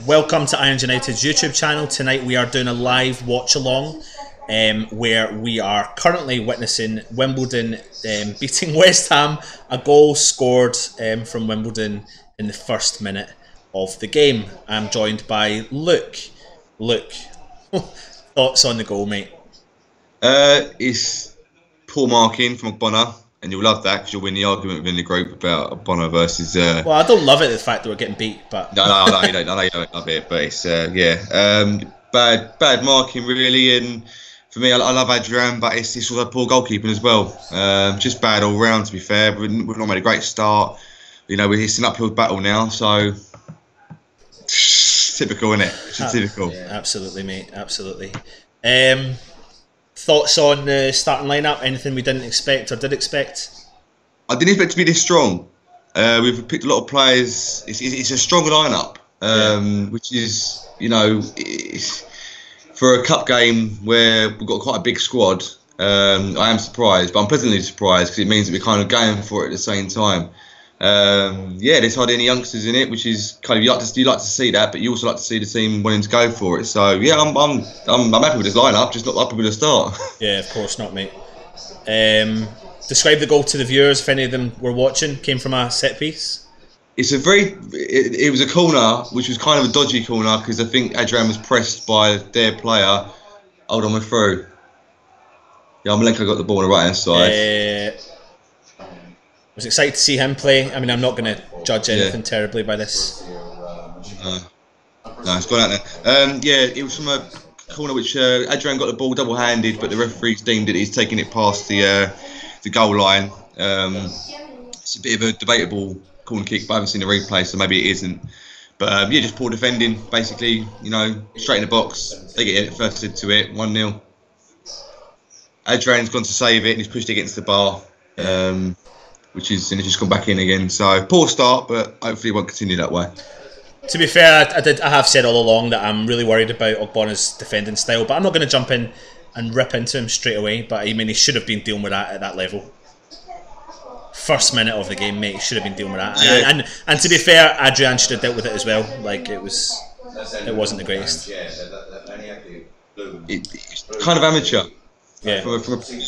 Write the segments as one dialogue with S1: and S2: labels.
S1: Welcome to Irons United's YouTube channel. Tonight we are doing a live watch along where we are currently witnessing Wimbledon beating West Ham. A goal scored from Wimbledon in the first minute of the game. I'm joined by Luke. Luke, thoughts on the goal, mate?
S2: It's poor marking from Ogbonna, and you'll love that because you'll win the argument within the group about Ogbonna versus.
S1: Well, I don't love it, the fact that we're getting beat, but
S2: No, you don't. I know you don't love it, but it's bad marking really. And for me, I love Adrian, but it's also poor goalkeeping as well. Just bad all round. To be fair, we've not made a great start. You know, it's an uphill battle now, so typical, isn't it? It's typical.
S1: Yeah, absolutely, mate. Absolutely. Thoughts on the starting lineup? Anything we didn't expect or did expect?
S2: I didn't expect it to be this strong. We've picked a lot of players. It's a strong lineup, which is, you know, for a cup game where we've got quite a big squad. I am surprised, but I'm pleasantly surprised because it means that we're kind of going for it at the same time. There's hardly any youngsters in it, which is kind of you like to see that, but you also like to see the team wanting to go for it. So yeah, I'm happy with this lineup, just not happy with the start.
S1: Yeah, of course not, mate. Describe the goal to the viewers if any of them were watching. Came from a set piece.
S2: It's it was a corner, which was kind of a dodgy corner because I think Adrian was pressed by their player. Hold on, we're through. Yeah, Yarmolenko got the ball on the right hand side.
S1: I was excited to see him play. I mean, I'm not going to judge anything terribly by this.
S2: No, it's gone out there. It was from a corner which Adrian got the ball double-handed, but the referees deemed that he's taking it past the goal line. It's a bit of a debatable corner kick, but I haven't seen the replay, so maybe it isn't. But just poor defending, basically. You know, straight in the box. They get first into it, 1-0. Adrian's gone to save it, and he's pushed it against the bar. And it's just gone back in again. So poor start, but hopefully it won't continue that way.
S1: To be fair, I have said all along that I'm really worried about Ogbonna's defending style, but I'm not going to jump in and rip into him straight away. But I mean, he should have been dealing with that at that level. First minute of the game, mate, he should have been dealing with that.
S2: Yeah.
S1: And to be fair, Adrian should have dealt with it as well. Like it wasn't the greatest.
S2: It's kind of amateur.
S1: Yeah.
S2: From a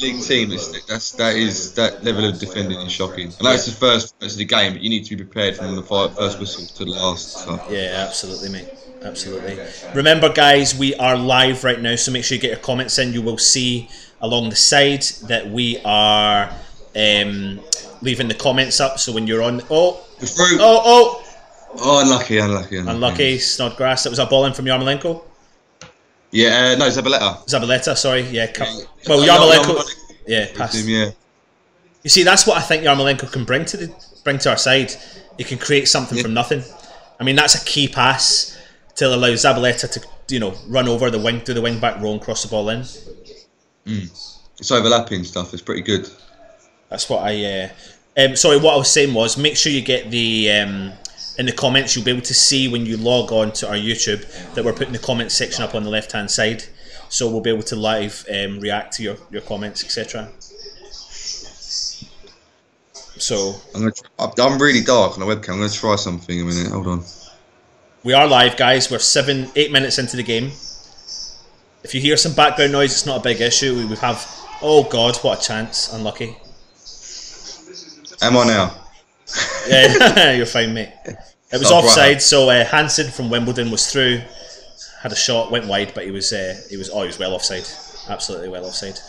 S2: league team, that level of defending is shocking. I know it's the first of the game, but you need to be prepared from the first whistle to the last. So.
S1: Yeah, absolutely, mate. Absolutely. Remember, guys, we are live right now, so make sure you get your comments in. You will see along the side that we are leaving the comments up. So when you're on, unlucky, Snodgrass. That was a ball in from Yarmolenko.
S2: Yeah, no,
S1: Zabaleta, sorry. Yeah, well, Yarmolenko. Yeah, pass.
S2: Yeah.
S1: You see, that's what I think Yarmolenko can bring to our side. He can create something from nothing. I mean, that's a key pass to allow Zabaleta to, you know, run over the wing, do the wing back row and cross the ball in.
S2: It's overlapping stuff. It's pretty good.
S1: That's what I. Sorry, what I was saying was, make sure you get the. In the comments, you'll be able to see when you log on to our YouTube that we're putting the comments section up on the left-hand side, so we'll be able to live react to your comments, etc. So
S2: I'm really dark on the webcam. I'm going to try something in a minute. Hold on.
S1: We are live, guys. We're 8 minutes into the game. If you hear some background noise, it's not a big issue. We have. Oh God, what a chance! Unlucky.
S2: Am I now?
S1: Yeah, you're fine, mate. It was offside, so Hansen from Wimbledon was through, had a shot, went wide, but he was well offside, absolutely well offside.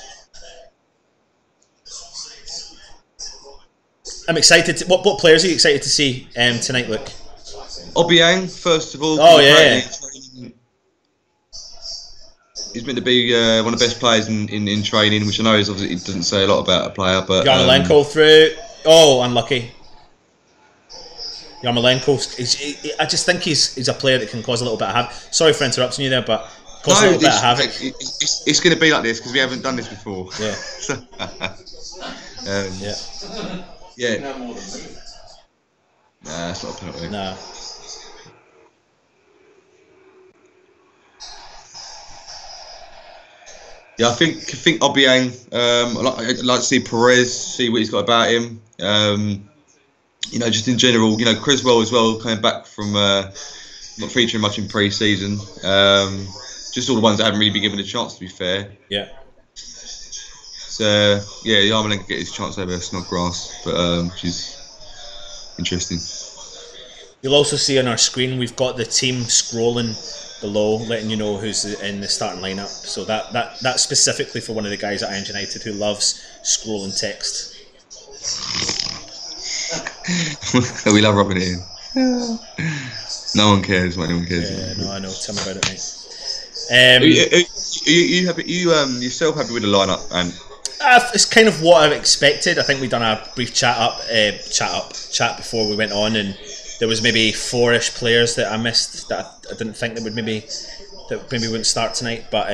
S1: I'm excited. What players are you excited to see tonight, Luke?
S2: Obiang, first of all.
S1: Oh yeah.
S2: He's meant to be one of the best players in training, which I know obviously it doesn't say a lot about a player, but
S1: Yarmolenko through. Oh, unlucky. Yarmolenko, I just think he's a player that can cause a little bit of havoc. Sorry for interrupting you there, but cause a little bit of havoc.
S2: It's going to be like this because we haven't done this before.
S1: Yeah.
S2: Yeah. Nah, it's not a penalty.
S1: Nah.
S2: Yeah, I think Obiang. I'd like to see Perez, see what he's got about him. you know, just in general, you know, Criswell as well, coming back from not featuring much in pre-season. Just all the ones that haven't really been given a chance, to be fair.
S1: Yeah.
S2: So yeah, Yarmolenko get his chance over Snodgrass, but which is interesting.
S1: You'll also see on our screen we've got the team scrolling below, letting you know who's in the starting lineup. So that's specifically for one of the guys at Irons United who loves scrolling text.
S2: We love rubbing it in. No one cares what anyone cares.
S1: Yeah, no, I know. Tell me about it, mate.
S2: Are you happy? Yourself happy with the lineup? And
S1: it's kind of what I've expected. I think we'd done a brief chat before we went on, and there was maybe 4-ish players that I missed that I didn't think that maybe wouldn't start tonight. But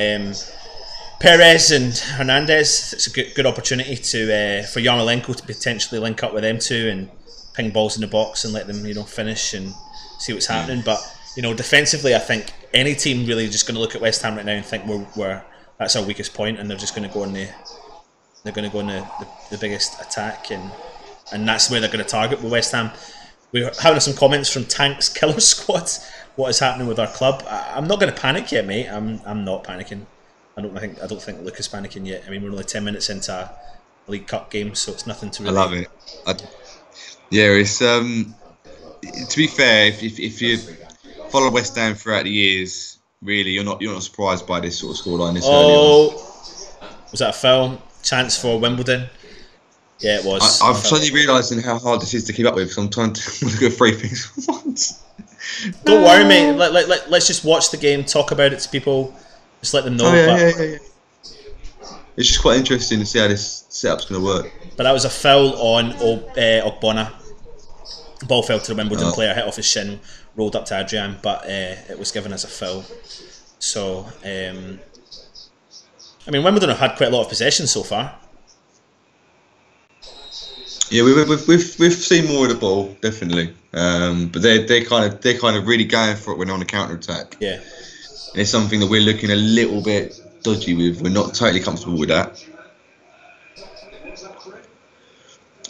S1: Perez and Hernandez, it's a good opportunity for Yarmolenko to potentially link up with them two and ping balls in the box and let them finish and see what's happening. But defensively, I think any team really just going to look at West Ham right now and think we're that's our weakest point, and they're just going to go on the biggest attack, and that's where they're going to target with West Ham. We're having some comments from Tank's Killer Squad. What is happening with our club? I'm not going to panic yet, mate. I'm not panicking. I don't think Luke is panicking yet. I mean, we're only 10 minutes into a League Cup game, so it's nothing to really.
S2: I love it. It's to be fair, if you follow West Ham throughout the years, really you're not surprised by this sort of scoreline this early on.
S1: Was that a foul? Chance for Wimbledon? Yeah, it was.
S2: I'm suddenly realising how hard this is to keep up with, because I'm trying to look at 3 things at once.
S1: Don't worry, mate. Let's just watch the game, talk about it to people, just let them know.
S2: Yeah. It's just quite interesting to see how this setup's going to work.
S1: But that was a foul on Ogbonna. Ball fell to the Wimbledon player, hit off his shin, rolled up to Adrian, but it was given as a foul. So, I mean, Wimbledon have had quite a lot of possession so far.
S2: Yeah, we've seen more of the ball, definitely. But they're kind of really going for it when on the counter attack.
S1: Yeah,
S2: and it's something that we're looking a little bit dodgy with. We're not totally comfortable with that.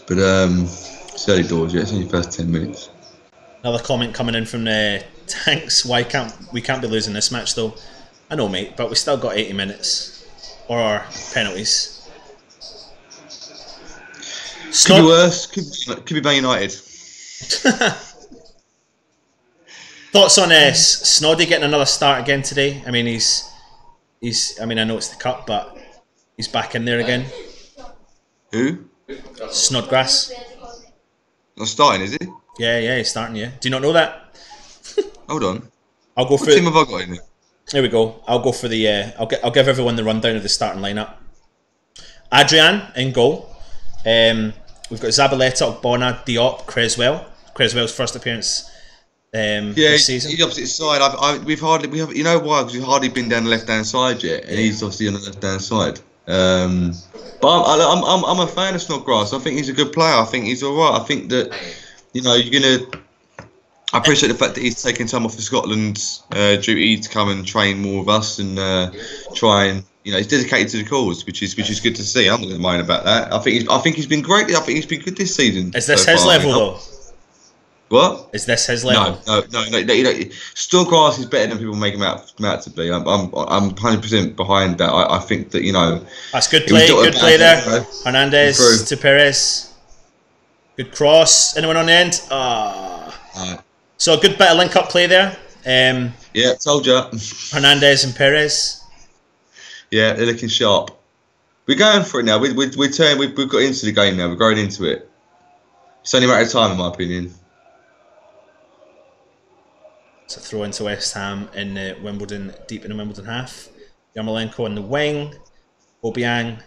S2: But it's early doors. Yeah, it's only the first 10 minutes.
S1: Another comment coming in from Tanks. We can't be losing this match though. I know, mate, but we still got 80 minutes or our penalties.
S2: Could be worse. Could be Man United.
S1: Thoughts on Snoddy getting another start again today? I mean, he's. I mean, I know it's the cup, but he's back in there again.
S2: Who?
S1: Snodgrass.
S2: Not starting, is he?
S1: Yeah, he's starting. Yeah. Do you not know that?
S2: Hold on.
S1: I'll go
S2: for. What team have I got in there?
S1: There we go. I'll go for the. I'll give everyone the rundown of the starting lineup. Adrian in goal. We've got Zabaleta, Ogbonna, Diop, Creswell. Creswell's first appearance this season.
S2: The opposite side. We've you know why? Because we've hardly been down the left-hand side yet, and he's obviously on the left-hand side. But I'm a fan of Snodgrass. I think he's a good player. I think he's all right. I think that I appreciate the fact that he's taking time off of Scotland's duty to come and train more with us and try and. He's dedicated to the cause, which is good to see. I'm not going to mind about that. I think he's been great. I think he's been good this season.
S1: Is this his level though?
S2: What?
S1: Is this his level?
S2: No. Snodgrass is better than people make him out to be. I'm 100% behind that. I think that
S1: that's good play. Good play there. Hernandez to Perez. Good cross. Anyone on the end? So a good bit of link-up play there.
S2: Yeah, told you.
S1: Hernandez and Perez.
S2: Yeah, they're looking sharp. We're going for it now. We've got into the game now. We're going into it. It's only a matter of time, in my opinion.
S1: It's a throw into West Ham in Wimbledon, deep in the Wimbledon half. Yarmolenko on the wing. Obiang.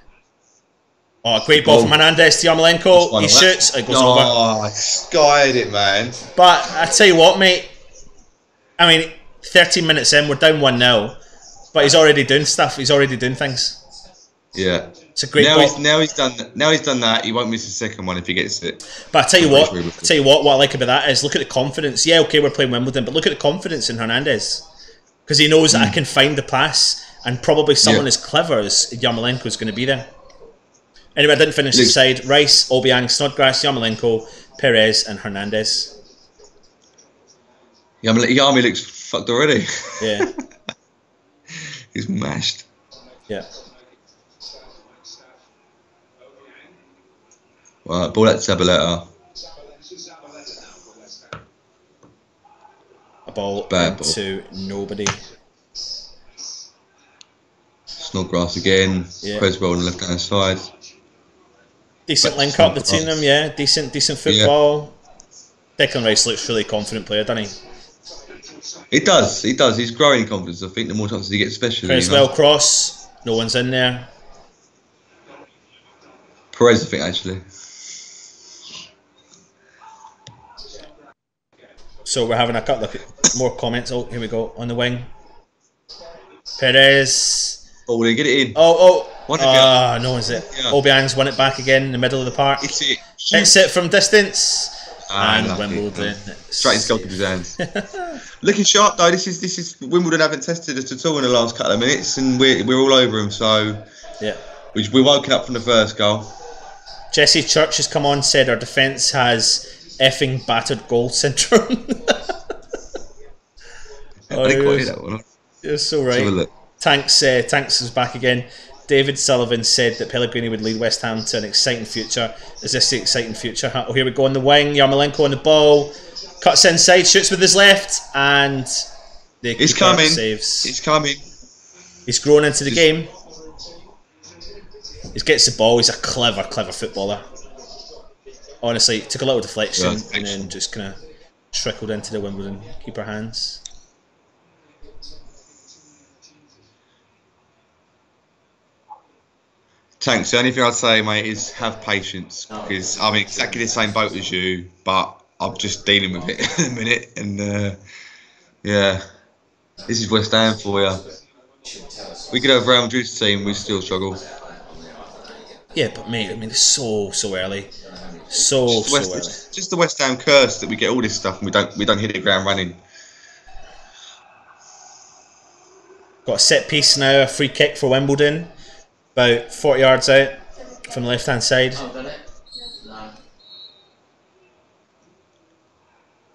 S1: Oh, a great ball from Hernandez to Yarmolenko. He shoots. It goes over.
S2: Oh, skied it, man.
S1: But I tell you what, mate. I mean, 13 minutes in, we're down 1-0. But he's already doing stuff. He's already doing things.
S2: Yeah.
S1: It's a great
S2: now
S1: ball.
S2: Now he's done that. He won't miss the second one if he gets it.
S1: But I tell you what I like about that is look at the confidence. Yeah, okay, we're playing Wimbledon, but look at the confidence in Hernandez. Because he knows that I can find the pass, and probably someone as clever as Yarmolenko is going to be there. Anyway, I didn't finish the side. Rice, Obiang, Snodgrass, Yarmolenko, Perez, and Hernandez.
S2: Yami looks fucked already.
S1: Yeah.
S2: He's mashed.
S1: Yeah.
S2: Right, ball at Zabaleta.
S1: A ball
S2: Bad
S1: into nobody.
S2: Snodgrass again.
S1: Yeah.
S2: Creswell on the left hand side.
S1: Decent link up between them, yeah. Decent football. Yeah. Declan Rice looks really confident player, doesn't he?
S2: He does. He's growing in confidence. I think the more chances he gets, especially.
S1: Creswell cross. No one's in there.
S2: Perez, I think, actually.
S1: So we're having a couple of more comments. Oh, here we go. On the wing. Perez.
S2: Oh, will he get it in?
S1: No one's it. Yeah. Obiang's won it back again in the middle of the park. Hits it from distance. And Wimbledon.
S2: Straight into goalkeeper's hands. Looking sharp though. This is Wimbledon haven't tested us at all in the last couple of minutes, and we're all over them. So
S1: yeah,
S2: we're woken up from the first goal.
S1: Jesse Church has come on, said our defence has effing battered goal syndrome. You're so right. Tanks is back again. David Sullivan said that Pellegrini would lead West Ham to an exciting future. Is this the exciting future? Oh, here we go on the wing. Yarmolenko on the ball. Cuts inside, shoots with his left, and the keeper saves.
S2: He's coming.
S1: He's grown into the game. He gets the ball. He's a clever footballer. Honestly, took a little deflection and then just kind of trickled into the Wimbledon keeper hands.
S2: Tanks, the only thing I'd say, mate, is have patience, because I'm in exactly the same boat as you, but I'm just dealing with it in a minute, and yeah, this is West Ham for you. We could have Real Madrid's team, we still struggle.
S1: Yeah, but mate, I mean, it's so early, so early.
S2: It's just the West Ham curse that we get all this stuff and we don't hit the ground running.
S1: Got a set piece now, a free kick for Wimbledon. About 40 yards out from the left hand side.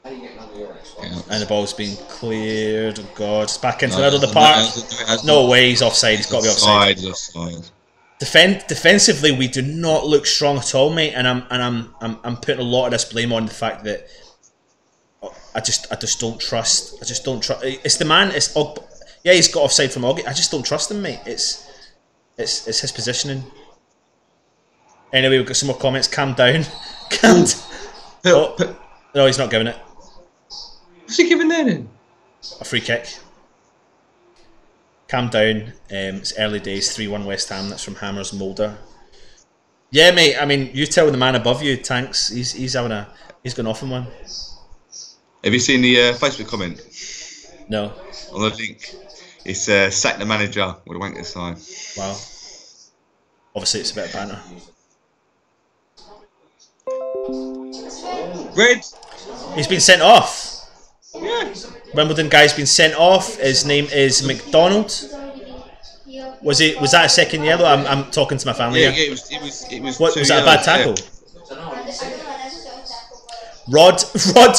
S1: And the ball's been cleared. Oh God, it's back into the middle of the park. No way, he's offside. He's got to be offside. Defensively, we do not look strong at all, mate. And I'm putting a lot of this blame on the fact that I just don't trust. It's the man. Yeah, he's got offside from Augie. I just don't trust him, mate. It's his positioning. Anyway, we've got some more comments. Calm down. No, he's not giving it.
S2: What's he giving there then?
S1: A free kick. Calm down. It's early days. 3-1 West Ham. That's from Hammers Moulder. Yeah, mate. I mean, you tell the man above you, Tanks. He's going off on one.
S2: Have you seen the Facebook comment?
S1: No.
S2: On the link. It's sack the manager with a wanker sign.
S1: Wow. Obviously, it's a bit of banter.
S2: Red.
S1: He's been sent off.
S2: Yeah.
S1: Wimbledon guy's been sent off. His name is McDonald. Was that a second yellow? I'm talking to my family.
S2: Yeah, it was.
S1: What was that? A bad tackle? Yeah.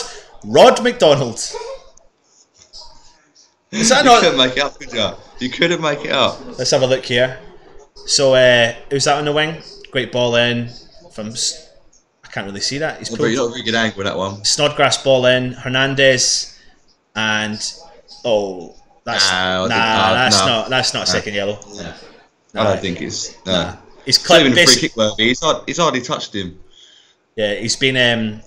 S1: Rod McDonald. Is that
S2: you couldn't make it up, could you? You couldn't make it up.
S1: Let's have a look here. So, who's that on the wing? Great ball in from. I can't really see that. He's
S2: not a very good angle with that one.
S1: Snodgrass ball in. Hernandez, and that's not a second yellow.
S2: Yeah. I don't think it's. Nah.
S1: He's clever.
S2: Free kick worthy. He's hardly touched him.
S1: Yeah, he's been.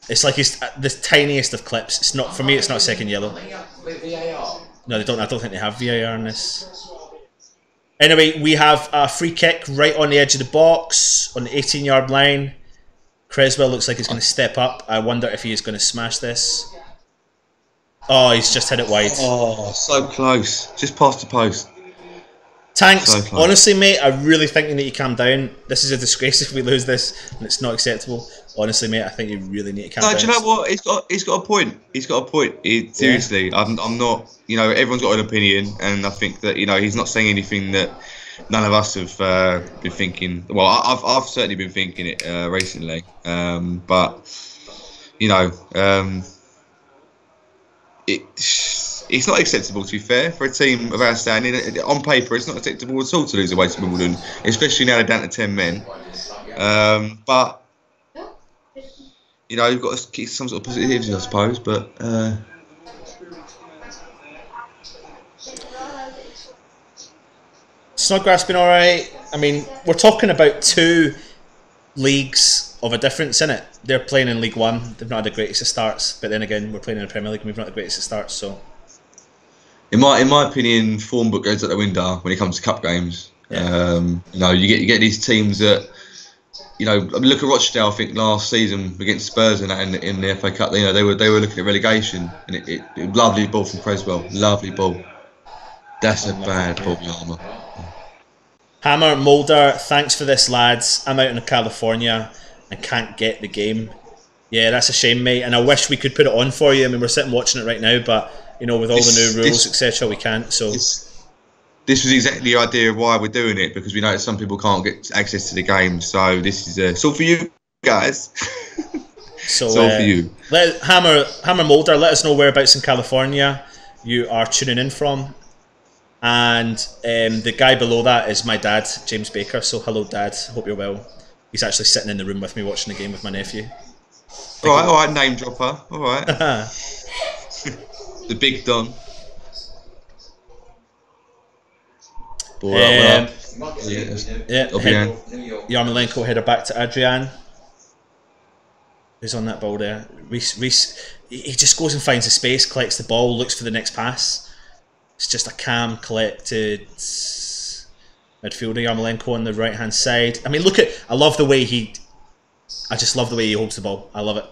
S1: It's like he's the tiniest of clips. It's not for me. It's not second yellow. No, they don't. I don't think they have VAR in this. Anyway, we have a free kick right on the edge of the box on the 18-yard line. Creswell looks like he's going to step up. I wonder if he is going to smash this. Oh, he's just hit it wide.
S2: Oh, so close. Just past the post.
S1: Tanks, so honestly, mate, I really think you need to calm down. This is a disgrace if we lose this, and it's not acceptable. Honestly, mate, I think you really need to calm down.
S2: Do you know what? He's got a point. He's got a point. Seriously, I'm not. You know, everyone's got an opinion, and I think that he's not saying anything that none of us have been thinking. Well, I've certainly been thinking it recently, but you know, it's not acceptable, to be fair, for a team of our standing. On paper, it's not acceptable at all to lose away to Wimbledon, especially now they're down to 10 men. But you know, you've got to keep some sort of positivity, I suppose. But
S1: Snodgrass been alright. I mean, we're talking about 2 leagues of a difference in it. They're playing in League One. They've not had the greatest of starts, but then again, we're playing in the Premier League and we've not had the greatest of starts. So,
S2: in my opinion, form book goes out the window when it comes to cup games.
S1: Yeah.
S2: You know, you get these teams that, you know, look at Rochdale. I think last season against Spurs and that in the FA Cup, you know, they were looking at relegation, and it lovely ball from Creswell, lovely ball. That's a bad ball, Yarmer.
S1: Hammer, Mulder, thanks for this, lads. I'm out in California and can't get the game. Yeah, that's a shame, mate. And I wish we could put it on for you. I mean, we're sitting watching it right now, but you know, with all the new rules, etc., we can't. So
S2: this was exactly the idea of why we're doing it, because we know that some people can't get access to the game. So this is it's all for you guys.
S1: So
S2: it's all for you.
S1: Hammer Mulder, let us know whereabouts in California you are tuning in from. And the guy below that is my dad, James Baker. So hello, Dad. Hope you're well. He's actually sitting in the room with me watching the game with my nephew.
S2: All right, name dropper. All right. The Big Don.
S1: Yeah. Yarmolenko header back to Adrian. Who's on that ball there? Reese. He just goes and finds a space, collects the ball, looks for the next pass. It's just a calm, collected midfielder. Yarmolenko on the right hand side. I mean, I love the way I just love the way he holds the ball. I love it.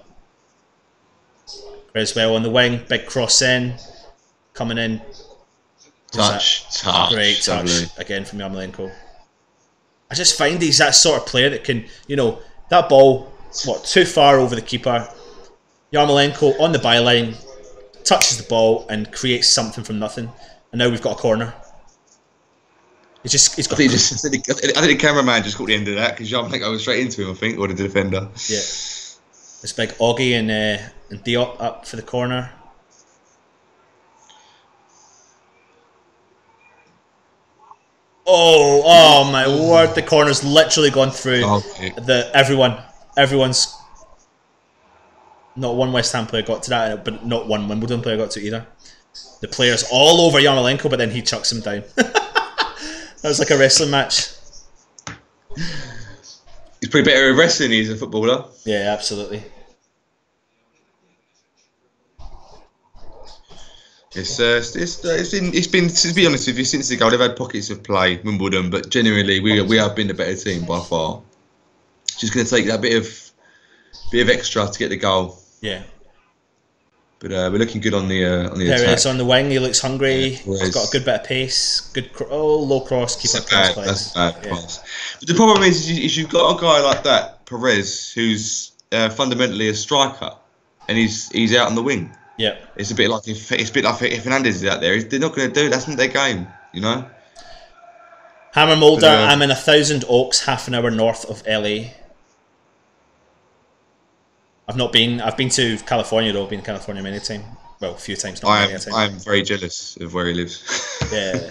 S1: Creswell on the wing, big cross in, coming in.
S2: Touch.
S1: Great touch again from Yarmolenko. I just find he's that sort of player that can, you know, that ball, too far over the keeper. Yarmolenko on the byline, touches the ball and creates something from nothing. And now we've got a corner. I think
S2: the cameraman just caught the end of that, because Yarmolenko was straight into him, I think, or the defender.
S1: Yeah. It's big Augie and Diop up for the corner. Oh my word! The corner's literally gone through everyone's. Not one West Ham player got to that, but not one Wimbledon player got to it either. The player's all over Yarmolenko, but then he chucks him down. That was like a wrestling match.
S2: He's pretty better at wrestling than he's a footballer.
S1: Yeah, absolutely.
S2: It's been, to be honest with you, since the goal they've had pockets of play, Wimbledon, but generally we have been the better team by far. Just going to take that bit of extra to get the goal.
S1: Yeah.
S2: But we're looking good on the attack.
S1: Perez on the wing, he looks hungry. He's got a good bit of pace. Low cross, keep it close.
S2: That's a bad pass. But the problem is you've got a guy like that, Perez, who's fundamentally a striker, and he's out on the wing.
S1: Yeah,
S2: it's a bit like if Fernandez is out there, they're not going to do it. That's not their game, you know.
S1: Hammer Mulder, I'm in 1,000 Oaks, half an hour north of LA. I've been to California though. I've been to California many times. Well, a few times.
S2: I'm very jealous of where he lives.
S1: Yeah.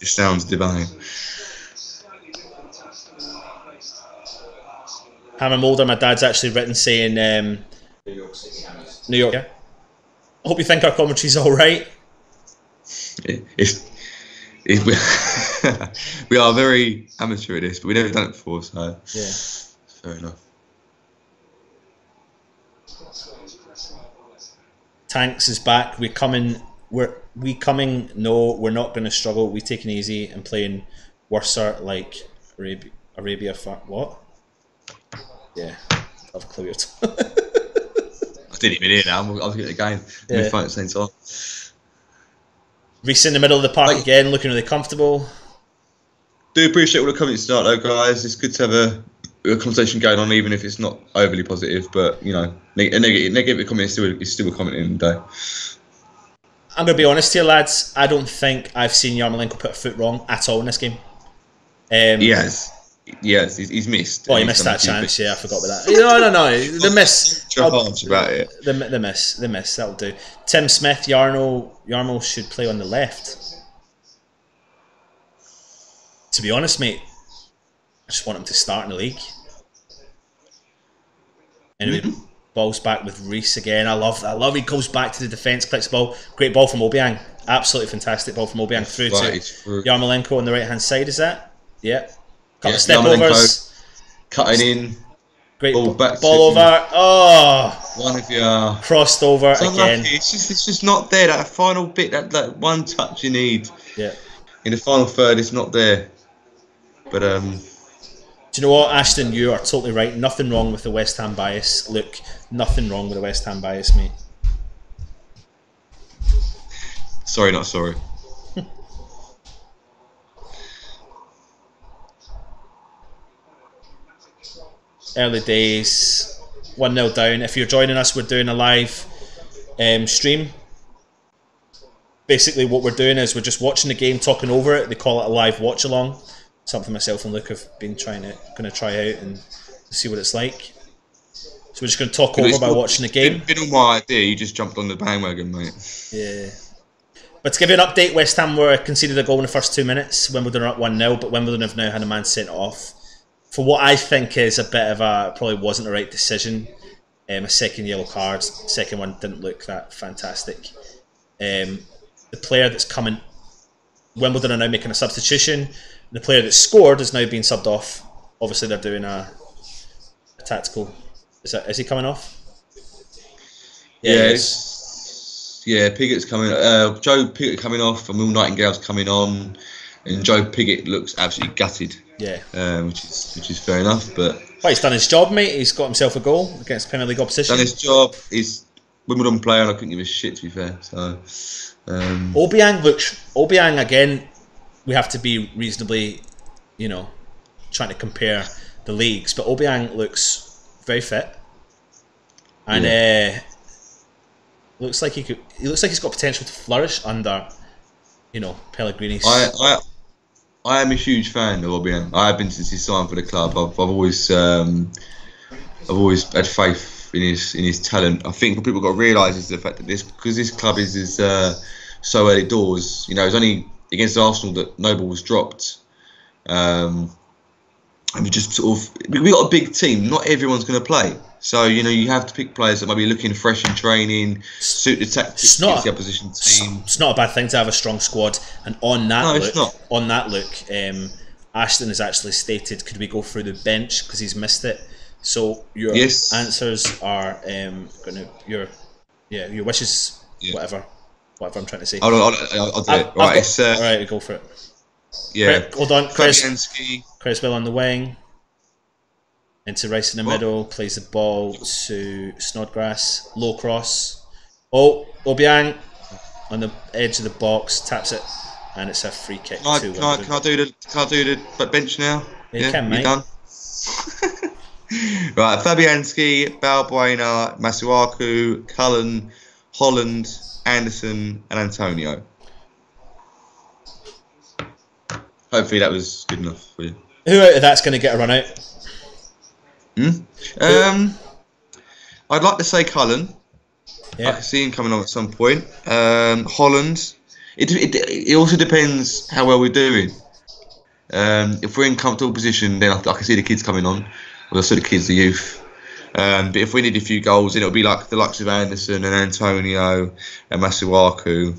S2: It sounds divine.
S1: Hammer Mulder, my dad's actually written saying New York. Yeah. I hope you think our commentary's all right.
S2: We are very amateur at this, but we've never done it before, so
S1: yeah,
S2: fair enough.
S1: Tanks is back. We're coming. No, we're not going to struggle. We taking it easy and playing worser like Arabia. What? Yeah, I've a clue.
S2: I didn't even hear that. I was getting the game.
S1: Yeah.
S2: At the same time.
S1: Reece in the middle of the park again, looking really comfortable.
S2: Do appreciate all the comments tonight, though, guys. It's good to have a conversation going on, even if it's not overly positive. But you know, a negative comment is still a comment in the day.
S1: I'm going to be honest here, lads. I don't think I've seen Yarmolenko put a foot wrong at all in this game.
S2: He's missed.
S1: Oh, he missed that chance. Yeah, I forgot about that. No. The miss.
S2: About it.
S1: The miss. That'll do. Tim Smith, Yarmo should play on the left. To be honest, mate, I just want him to start in the league. Anyway, ball's back with Reese again. I love he goes back to the defence, clicks the ball. Great ball from Obiang. Absolutely fantastic ball from Obiang through to Yarmolenko on the right hand side. Is that? Yeah. Couple of step overs.
S2: Cutting in.
S1: Great ball over. Oh,
S2: one of your
S1: crossed over again.
S2: It's just not there. That final bit, that one touch you need.
S1: Yeah.
S2: In the final third, it's not there. But
S1: do you know what, Ashton? You are totally right. Nothing wrong with the West Ham bias. Look, nothing wrong with the West Ham bias, mate.
S2: Sorry, not sorry.
S1: Early days, 1-0 down. If you're joining us, we're doing a live stream. Basically, what we're doing is we're just watching the game, talking over it. They call it a live watch along. Something myself and Luke have been going to try out and see what it's like. So we're just going to talk over by watching the game.
S2: It's been on my idea. You just jumped on the bandwagon, mate.
S1: Yeah. But to give you an update, West Ham were conceded a goal in the first 2 minutes. Wimbledon are up 1-0, but Wimbledon have now had a man sent off for what I think is a bit of probably wasn't the right decision. A second yellow card. Second one didn't look that fantastic. The player that's coming, Wimbledon are now making a substitution. The player that scored is now being subbed off. Obviously, they're doing a tactical. Is he coming off?
S2: Yeah, Piggott's coming. Joe Pigott coming off, and Will Nightingale's coming on, and Joe Pigott looks absolutely gutted.
S1: Yeah,
S2: which is fair enough. But
S1: he's done his job, mate. He's got himself a goal against Premier League opposition.
S2: Done his job. He's Wimbledon player, and I couldn't give a shit, to be fair. So
S1: Obiang again. We have to be reasonably, trying to compare the leagues. But Obiang looks very fit, and looks like he looks like he's got potential to flourish under, Pellegrini's.
S2: I am a huge fan of Obiang. I have been since he signed for the club. I've always had faith in his talent. I think what people got to realise is the fact that because this club is so early doors. It was only against Arsenal that Noble was dropped. And we just we got a big team. Not everyone's going to play. So, you have to pick players that might be looking fresh in training, suit the tactics against the opposition team.
S1: It's not a bad thing to have a strong squad. And on that look, Ashton has actually stated, could we go through the bench because he's missed it? So your answers are your wishes, whatever I'm trying to say.
S2: I'll do it. Right,
S1: alright, go for it.
S2: Yeah.
S1: Hold on, Creswell on the wing. Into Rice in the middle, plays the ball to Snodgrass, low cross. Oh, Obiang on the edge of the box, taps it, and it's a free kick.
S2: Can I do the bench now?
S1: Yeah, you can, mate.
S2: Done? Right, Fabianski, Balbuena, Masuaku, Cullen, Holland, Anderson, and Antonio. Hopefully that was good enough for you.
S1: Who out of that's going to get a run out?
S2: I'd like to say Cullen.
S1: Yeah.
S2: I can see him coming on at some point. Holland. It also depends how well we're doing. If we're in comfortable position, then I can see the kids coming on. Well, I see the kids, the youth. But if we need a few goals, then it'll be like the likes of Anderson and Antonio and Masuaku.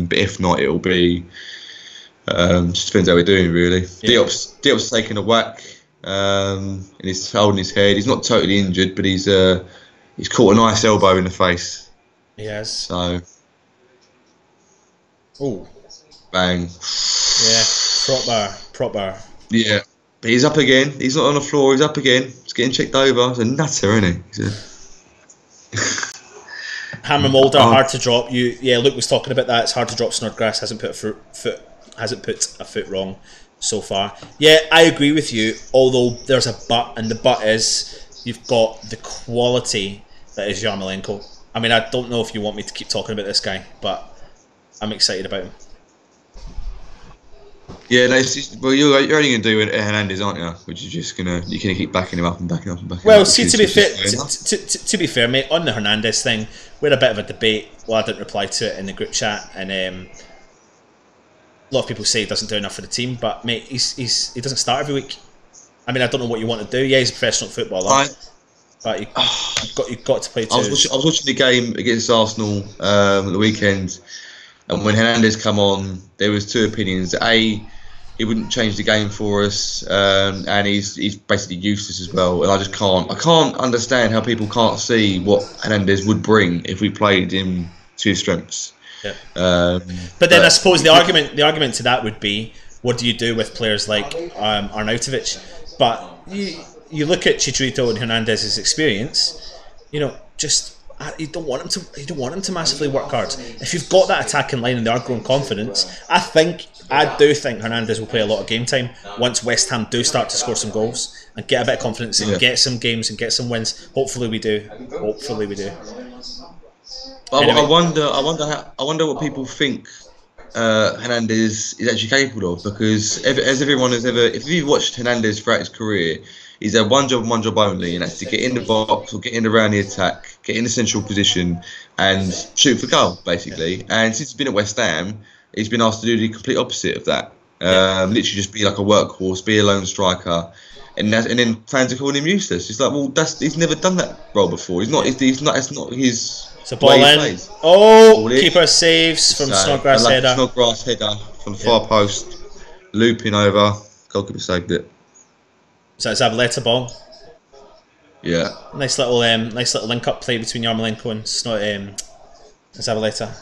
S2: But if not, it'll be just depends how we're doing, really. Yeah. Diop's taking a whack. And he's holding his head. He's not totally injured, but he's caught a nice elbow in the face.
S1: He has.
S2: So.
S1: Oh.
S2: Bang.
S1: Yeah. Proper.
S2: Yeah. But he's up again. He's not on the floor. He's up again. He's getting checked over. He's a nutter, isn't he?
S1: Hammer Moulder, hard to drop. Luke was talking about that. It's hard to drop. Snodgrass hasn't put a foot wrong so far. Yeah, I agree with you, although there's a but, and the but is you've got the quality that is Yarmolenko. I mean, I don't know if you want me to keep talking about this guy, but I'm excited about him.
S2: Yeah, no, well, you're only going to do it Hernandez, aren't you? Which is just you're going to keep backing him up and backing him up and backing him
S1: Well,
S2: up.
S1: see, to be fair, to be fair, mate, on the Hernandez thing, we had a bit of a debate. Well, I didn't reply to it in the group chat, and a lot of people say he doesn't do enough for the team. But mate, he doesn't start every week. I mean, I don't know what you want to do. Yeah, he's a professional footballer, but you've got to play too.
S2: I was watching the game against Arsenal at the weekend, and when Hernandez come on, there was two opinions. He wouldn't change the game for us, and he's basically useless as well. And I can't understand how people can't see what Hernandez would bring if we played him to his strengths.
S1: Yeah. But then I suppose the argument to that would be, what do you do with players like Arnautovic? But you look at Chicharito and Hernandez's experience, just. You don't want him to massively work hard. If you've got that attacking line and they are growing confidence, I do think Hernandez will play a lot of game time once West Ham do start to score some goals and get a bit of confidence and get some games and get some wins. Hopefully we do.
S2: But
S1: anyway.
S2: I wonder what people think Hernandez is actually capable of, because if you've watched Hernandez throughout his career, he's had one job only, and that's to get in the box or get in around the attack, get in the central position, and shoot for goal, basically. And since he's been at West Ham, he's been asked to do the complete opposite of that. Literally just be like a workhorse, be a lone striker, and then fans are calling him useless. It's like, well, he's never done that role before. It's not his.
S1: It's a ball in. Oh, keeper saves from Snodgrass header.
S2: Snodgrass header from the far post, looping over. Goalkeeper saved it.
S1: So it's Zabaleta ball.
S2: Yeah.
S1: Nice little link-up play between Yarmolenko and Zabaleta.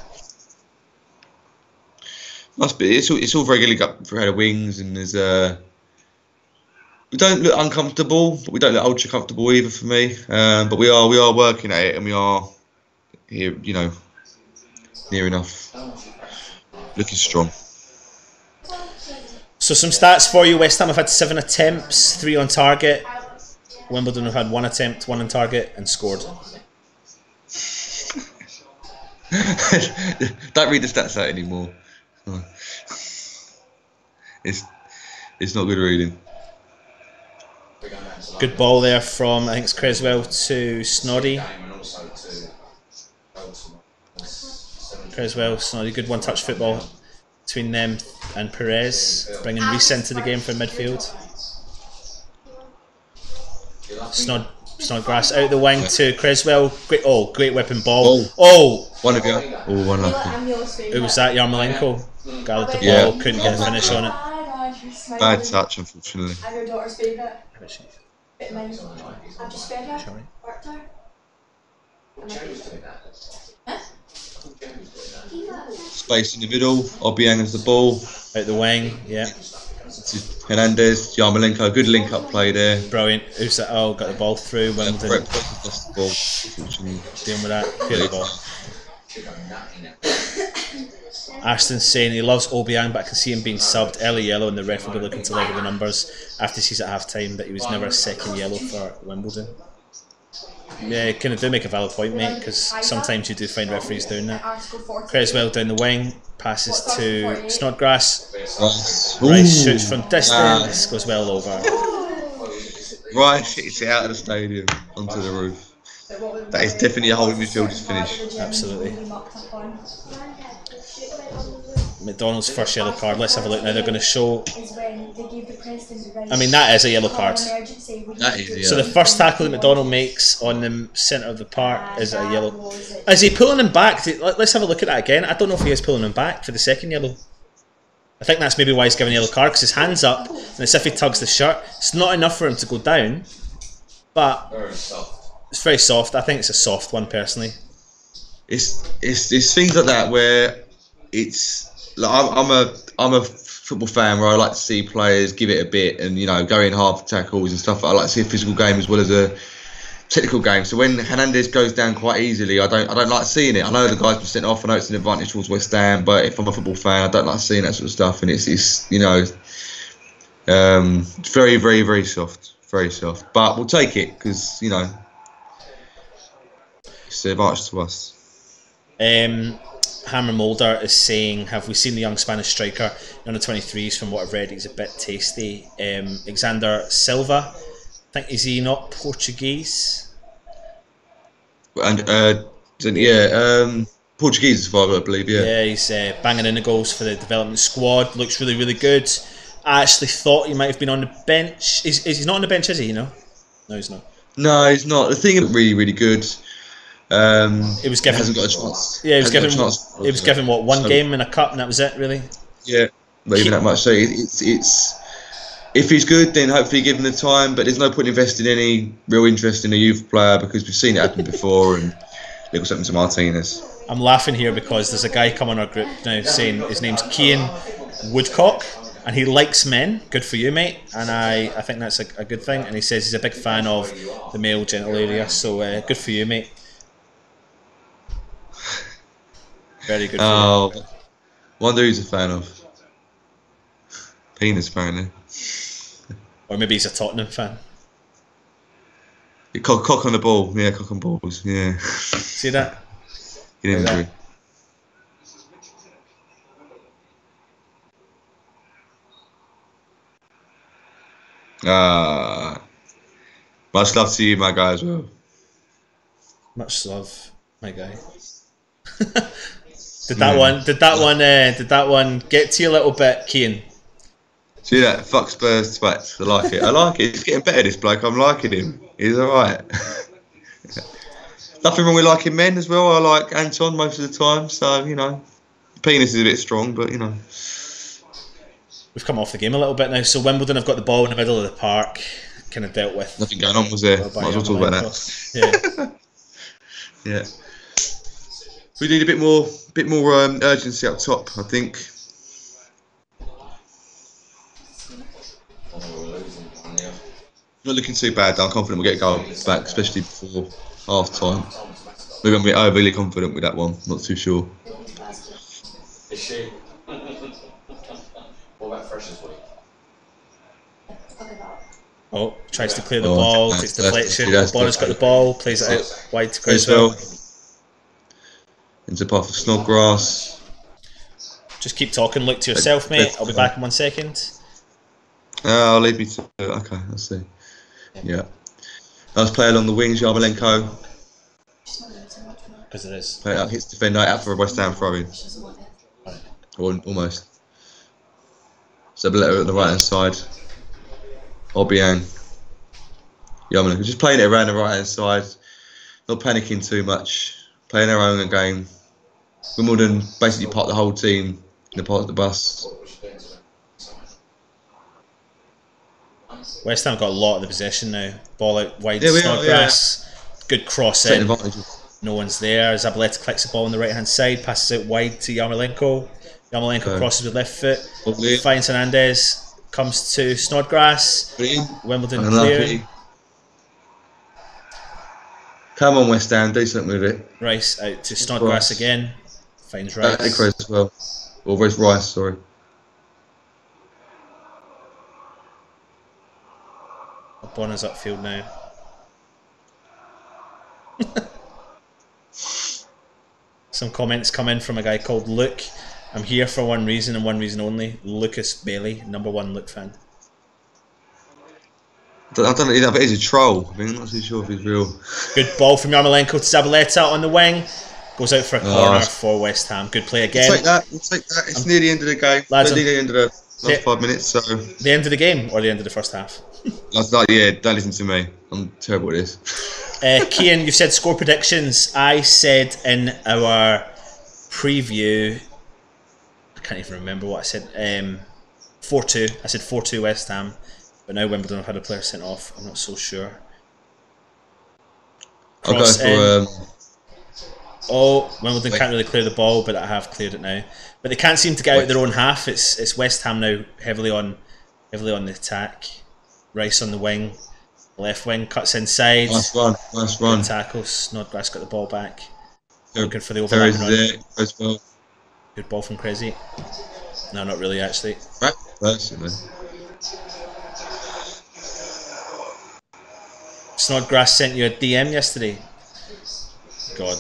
S2: Must be. It's all very good up for header wings, and there's we don't look uncomfortable, but we don't look ultra comfortable either for me. But we are working at it, and we are here, near enough looking strong. So
S1: some stats for you. West Ham have had 7 attempts, 3 on target. Wimbledon have had 1 attempt, 1 on target, and scored.
S2: Don't read the stats out anymore. It's not good reading.
S1: Good ball there from, I think it's Creswell to Snoddy. Creswell, Snoddy, good one-touch football between them and Perez, bringing Reece into the game for midfield. Snodgrass out the wing to Creswell. Great whipping ball.
S2: One of you. One of you.
S1: Who was that? Yarmolenko. Gathered the ball, couldn't get a finish on it.
S2: Bad touch, unfortunately.
S3: I'm your daughter's favourite. Bit of mine. I've just fed her. Worked her.
S2: Space in the middle. Obiang has the ball.
S1: Out the wing, yeah.
S2: Hernandez, Yarmolenko, good link-up play there.
S1: Brilliant. Who's that? Oh, got the ball through. Wimbledon.
S2: Lost the ball, unfortunately.
S1: Dealing with that. Good ball. Ashton's saying he loves Obiang, but I can see him being subbed early yellow, and the ref will be looking to level the numbers after he sees at half time that he was never a second yellow for Wimbledon. Yeah, kind of do make a valid point, mate, because sometimes you do find referees doing that. Creswell down the wing, passes to Snodgrass. Rice shoots from distance, goes well over.
S2: Rice hits it out of the stadium onto the roof. That is definitely a holding midfielder's finish.
S1: Absolutely. McDonald's first yellow card. Let's have a look now. They're going to show. I mean, that is a yellow card.
S2: That is, yeah.
S1: So the first tackle that McDonald makes on the centre of the park is a yellow. Is he pulling him back? Let's have a look at that again. I don't know if he is pulling him back for the second yellow. I think that's maybe why he's giving a yellow card, because his hand's up and it's if he tugs the shirt. It's not enough for him to go down, but it's very soft. I think it's a soft one personally.
S2: It's things like that where it's like I'm a football fan where I like to see players give it a bit and go in hard for tackles and stuff. I like to see a physical game as well as a technical game. So when Hernandez goes down quite easily, I don't like seeing it. I know the guy's been sent off. I know it's an advantage towards West Ham, but if I'm a football fan, I don't like seeing that sort of stuff. And it's very, very, very soft, very soft. But we'll take it because it's an advantage to us.
S1: Hammer Mulder is saying, have we seen the young Spanish striker? Under 23s, from what I've read, he's a bit tasty. Alexander Silva, I think, is he not Portuguese?
S2: And Portuguese as far as I believe.
S1: Yeah, he's banging in the goals for the development squad. Looks really, really good. I actually thought he might have been on the bench. He's not on the bench, is he? No, he's not.
S2: No, he's not. The thing is really, really good.
S1: He was given.
S2: Hasn't got a chance.
S1: Yeah, he was given. He was given what, one game in a cup, and that was it, really.
S2: Yeah, not even that much. So it's if he's good, then hopefully give him the time. But there's no point investing any real interest in a youth player because we've seen it happen before, and look what's happened to Martinez.
S1: I'm laughing here because there's a guy come on our group now saying his name's Cian Woodcock and he likes men. Good for you, mate. And I think that's a good thing. And he says he's a big fan of the male genital area. So good for you, mate. Very good.
S2: Oh, wonder who's a fan of. Penis, apparently.
S1: Or maybe he's a Tottenham fan.
S2: Cock on the ball. Yeah, cock on balls. Yeah.
S1: See that?
S2: Get in there. Much love to you, my guy, as well.
S1: Much love, my guy. Did that one get to you a little bit, Cian?
S2: See that? Fuck Spurs twats. I like it. I like it. It's getting better, this bloke. I'm liking him. He's alright. Nothing wrong with liking men as well. I like Anton most of the time, so, you know. Penis is a bit strong, but, you know.
S1: We've come off the game a little bit now. So Wimbledon have got the ball in the middle of the park. Kind of dealt with.
S2: Nothing going on, was there? Might as well talk about that.
S1: Yeah.
S2: Yeah. We need a bit more urgency up top, I think. Not looking too bad, though. I'm confident we'll get a goal back, especially before half time. Maybe I'm a bit overly confident with that one. Not too sure.
S3: Is she? What about Freshers Week?
S1: Oh, tries to clear the ball, takes deflection. Bonner's got the ball, plays it out wide to
S2: Criswell. Into path of Snodgrass.
S1: Just keep talking, look to yourself, mate. I'll be back in 1 second.
S2: I'll leave you to it. Okay, I'll see. Yeah. Nice play along the wings, Yarmolenko.
S1: Because it is.
S2: Play out, hits defender out for a West Ham throw in. Almost. Zabaleta at the right hand side. Obiang. Yarmolenko. Just playing it around the right hand side. Not panicking too much. Playing our own game. Wimbledon basically parked the whole team in the part of the bus.
S1: West Ham got a lot of the possession now. Ball out wide,
S2: Yeah,
S1: Snodgrass. Good cross in.
S2: Advantage.
S1: No one's there. Zabaleta collects the ball on the right hand side, passes out wide to Yarmolenko. Yarmolenko crosses with left foot. Finds Hernandez. Comes to Snodgrass. Wimbledon clearing.
S2: Come on, West Ham, do something with it.
S1: Rice out to Snodgrass again. Finds Rice.
S2: Chris as well. Or Rice, sorry.
S1: Bonner's upfield now. Some comments come in from a guy called Luke. I'm here for one reason and one reason only. Lucas Bailey, #1 Luke fan.
S2: I don't know if he's a troll. I mean, I'm not too sure if he's real.
S1: Good ball from Yarmolenko to Zabaleta on the wing. Goes out for a corner for West Ham. Good play again.
S2: We'll take that. It's near the end of the game.
S1: Lads,
S2: near the end of the last 5 minutes. So
S1: the end of the game or the end of the first half?
S2: Yeah, don't listen to me. I'm terrible at this.
S1: Cian, you've said score predictions. I said in our preview, I can't even remember what I said. 4-2. I said 4-2 West Ham. But now Wimbledon have had a player sent off. I'm not so sure.
S2: I'll go for...
S1: Wimbledon can't really clear the ball, but I have cleared it now. But they can't seem to get out of their own half. It's West Ham now heavily on the attack. Rice on the wing. Left wing cuts inside.
S2: Nice run.
S1: Good tackles. Snodgrass got the ball back. Looking for the overlapping run.
S2: As well.
S1: Good ball from Crazy. No, not really actually.
S2: Right. Personally.
S1: Snodgrass sent you a DM yesterday. God,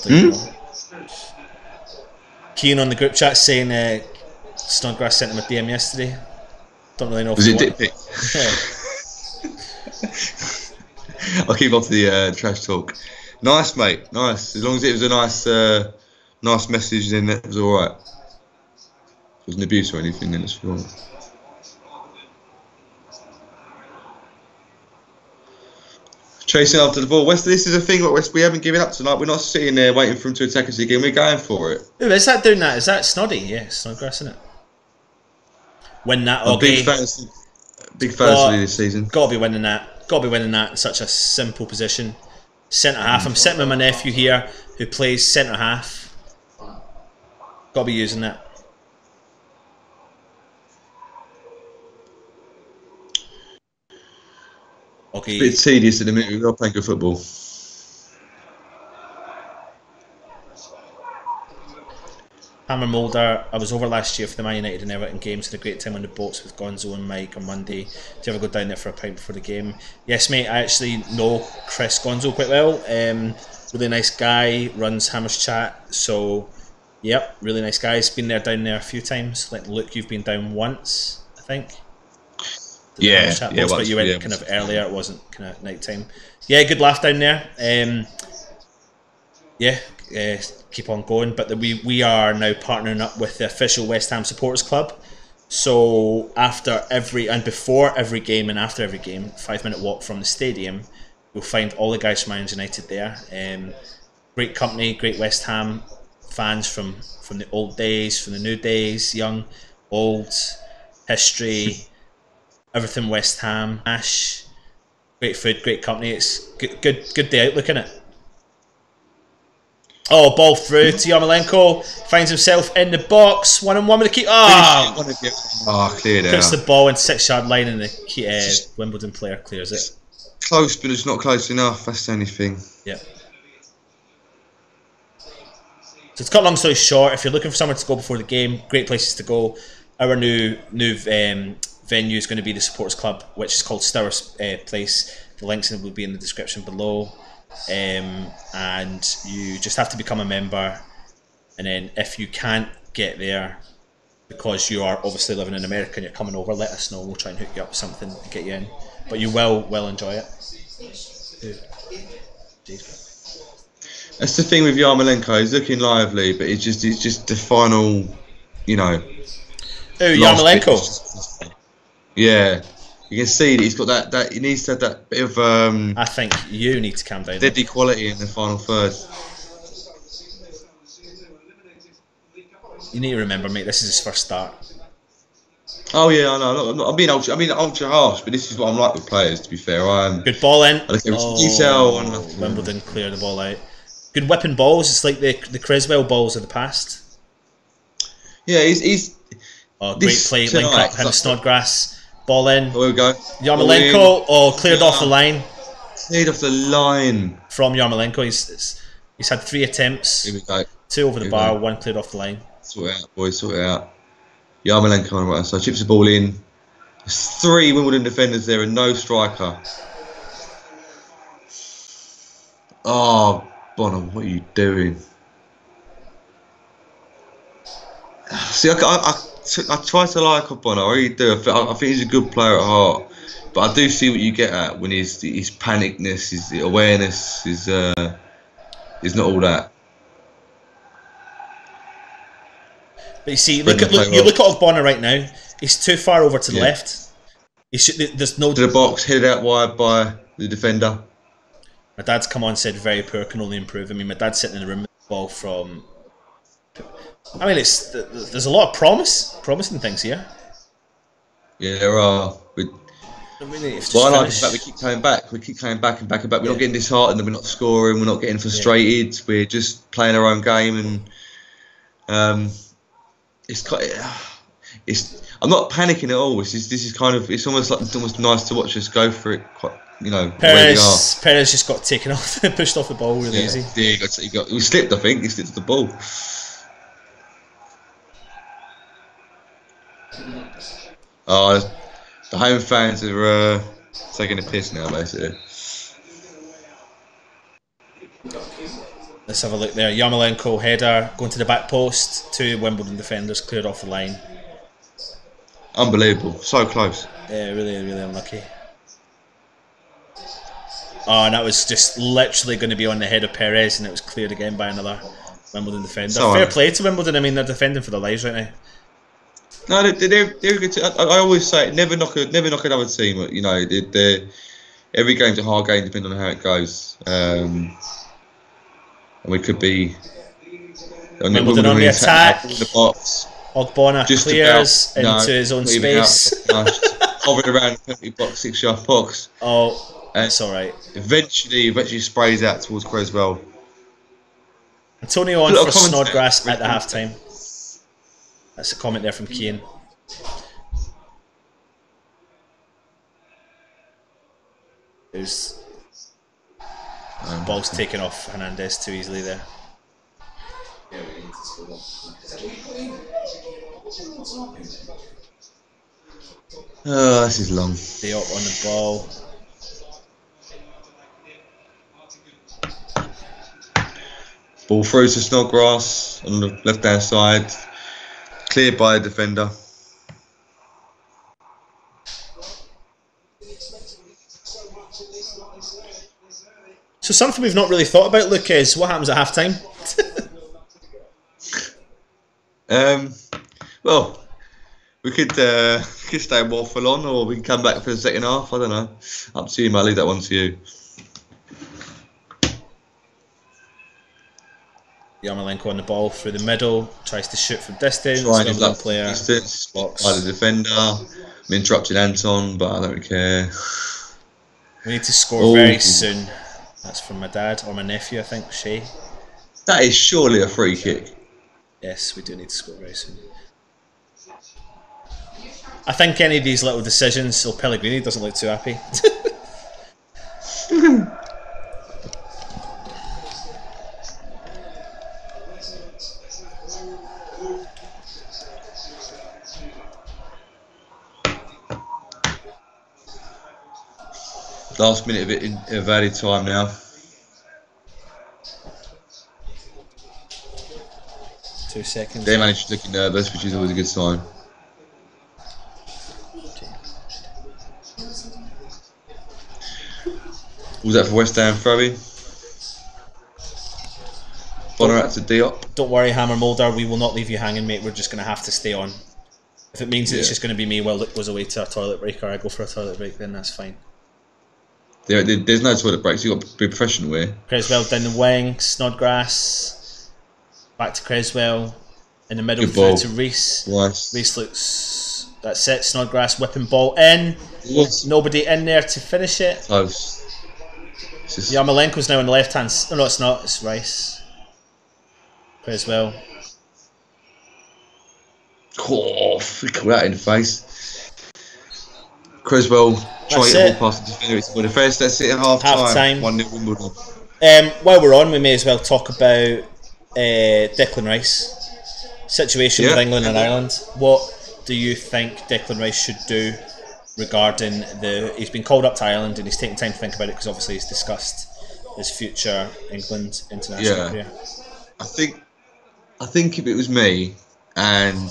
S1: Keane on the group chat saying Snodgrass sent him a DM yesterday. Don't really know if
S2: Was it dick pic?
S1: Yeah.
S2: I'll keep off the trash talk. Nice, mate. Nice. As long as it was a nice message, then that was all right. If it wasn't abuse or anything, then it's all right. Chasing after the ball. This is a thing that we haven't given up tonight. We're not sitting there waiting for him to attack us again. We're going for it.
S1: Who is that doing that? Is that Snoddy? Yeah, Snodgrass, isn't it? Win that. Okay.
S2: Big fantasy this season.
S1: Got to be winning that. Got to be winning that in such a simple position. Centre half. I'm sitting with my nephew here who plays centre half. Got to be using that. Okay.
S2: It's a bit tedious at the minute. We're not playing good football.
S1: Hammer Moulder, I was over last year for the Man United and Everton games. Had a great time on the boats with Gonzo and Mike on Monday. Do you ever go down there for a pint before the game? Yes, mate. I actually know Chris Gonzo quite well. Really nice guy. Runs Hammer's Chat. So, yep, really nice guy. He's been down there a few times. Like Luke, you've been down once, I think.
S2: Yeah,
S1: but you went kind of earlier. It wasn't kind of night time. Yeah, good laugh down there. Keep on going. But we are now partnering up with the official West Ham Supporters Club. So after before every game and after every game, 5-minute walk from the stadium, you'll find all the guys from Irons United there. Great company, great West Ham fans from the old days, from the new days, young, old, history. Everything West Ham, Ash, great food, great company. It's good day out looking at it. Oh, ball through to Yarmolenko, finds himself in the box, 1-on-1 with the keeper.
S2: Cleared out.
S1: Puts the ball into 6-yard line and the Wimbledon player clears it.
S2: Close, but it's not close enough. That's the only thing.
S1: Yeah. So to cut a long story short, if you're looking for somewhere to go before the game, great places to go. Our new venue is going to be the Supporters Club, which is called Stowers Place. The links will be in the description below. And you just have to become a member, and then if you can't get there because you are obviously living in America and you're coming over, let us know. We'll try and hook you up with something to get you in. But you will enjoy it.
S2: That's the thing with Yarmolenko. He's looking lively, but it's just the final,
S1: Oh, Yarmolenko.
S2: Yeah, you can see that he's got that. He needs to have that bit of.
S1: I think you need to calm down.
S2: Deadly quality in the final third.
S1: You need to remember, mate. This is his first start.
S2: Oh yeah, I know. I'm being ultra harsh, but this is what I'm like with players. To be fair,
S1: good ball in.
S2: I look at detail.
S1: Wimbledon clear the ball out. Good whipping balls. It's like the Creswell balls of the past.
S2: Yeah, he's.
S1: Great play. Link up him, Snodgrass. Ball in.
S2: Here we go.
S1: Yarmolenko. Cleared off the line.
S2: Cleared off the line.
S1: From Yarmolenko. He's had 3 attempts.
S2: Here we go.
S1: 2 over the bar, 1 cleared off the line.
S2: Sort it out, boys. Sort it out. Yarmolenko on the right side. Chips the ball in. There's 3 Wimbledon defenders there and no striker. Oh, Bonham, what are you doing? See, I try to like Bonham. I really do. I think he's a good player at heart. But I do see what you get at when his panicness, his awareness, is not all that.
S1: But you see, look at Ogbonna right now. He's too far over to the left. There's no
S2: to the box, headed out wide by the defender.
S1: My dad's come on and said very poor, can only improve. I mean, my dad's sitting in the room with the ball from. I mean, there's a lot of promising things here.
S2: Yeah, there are.
S1: I mean,
S2: I like the fact we keep coming back. We keep coming back and back and back. We're not getting disheartened. We're not scoring. We're not getting frustrated. Yeah. We're just playing our own game, and I'm not panicking at all. This is kind of. It's almost nice to watch us go for it. Quite,
S1: Perez just got taken off, pushed off the ball really easy.
S2: Yeah, he slipped. I think he slipped the ball. Oh, the home fans are taking a piss now, basically.
S1: Let's have a look there. Yarmolenko header going to the back post. 2 Wimbledon defenders cleared off the line.
S2: Unbelievable. So close.
S1: Yeah, really, really unlucky. Oh, and that was just literally going to be on the head of Perez, and it was cleared again by another Wimbledon defender.
S2: So
S1: fair play to Wimbledon. I mean, they're defending for their lives right now.
S2: No, they're good. I always say never knock another team. You know, every game's a hard game depending on how it goes. And we could be
S1: Wimbledon on the attack.
S2: In the box.
S1: Ogbonna clears into his own space.
S2: Hovering around the penalty box, 6-yard box.
S1: Oh, that's all right.
S2: Eventually sprays out towards Creswell.
S1: Antonio on for Snodgrass at the half-time. That's a comment there from Keane. There's ball's taken off Hernandez too easily there.
S2: Oh, this is long.
S1: Diop on the ball.
S2: Ball through to Snodgrass on the left-hand side. Cleared by a defender.
S1: So something we've not really thought about, Luke, is what happens at half-time?
S2: Well, we could stay and waffle on, or we can come back for the second half. I don't know. Up to you, mate. I'll leave that one to you.
S1: Yarmolenko on the ball through the middle, tries to shoot from distance.
S2: Player distance, by the defender. I'm interrupting Anton, but I don't care.
S1: We need to score very soon. That's from my dad or my nephew, I think, Shay.
S2: That is surely a free kick.
S1: Yes, we do need to score very soon. I think any of these little decisions, so Pellegrini doesn't look too happy.
S2: Last minute of it of added time now.
S1: 2 seconds.
S2: They managed to look nervous, which is always a good sign. Was that for West Ham, Froby? Bonner out to Diop.
S1: Don't worry, Hammer Moulder, we will not leave you hanging, mate. We're just going to have to stay on. If it means it's just going to be me while Luke goes away to a toilet break, or I go for a toilet break, then that's fine.
S2: There's no toilet breaks, you've got to be professional here.
S1: Creswell down the wing, Snodgrass, back to Creswell, in the middle
S2: Good ball.
S1: through to Reese.
S2: Nice.
S1: Reese looks, that's it, Snodgrass whipping ball in.
S2: Yes.
S1: Nobody in there to finish it.
S2: Close.
S1: Yarmolenko's now on the left hand. No, it's not, it's Rice. Creswell.
S2: Oh, flick that in the face. Creswell trying to get ball past the defender. It's the first. That's it at half time. 1-0 Wimbledon.
S1: While we're on, we may as well talk about Declan Rice situation with England and Ireland. What do you think Declan Rice should do regarding he's been called up to Ireland and he's taken time to think about it because obviously he's discussed his future England international career.
S2: I think if it was me, and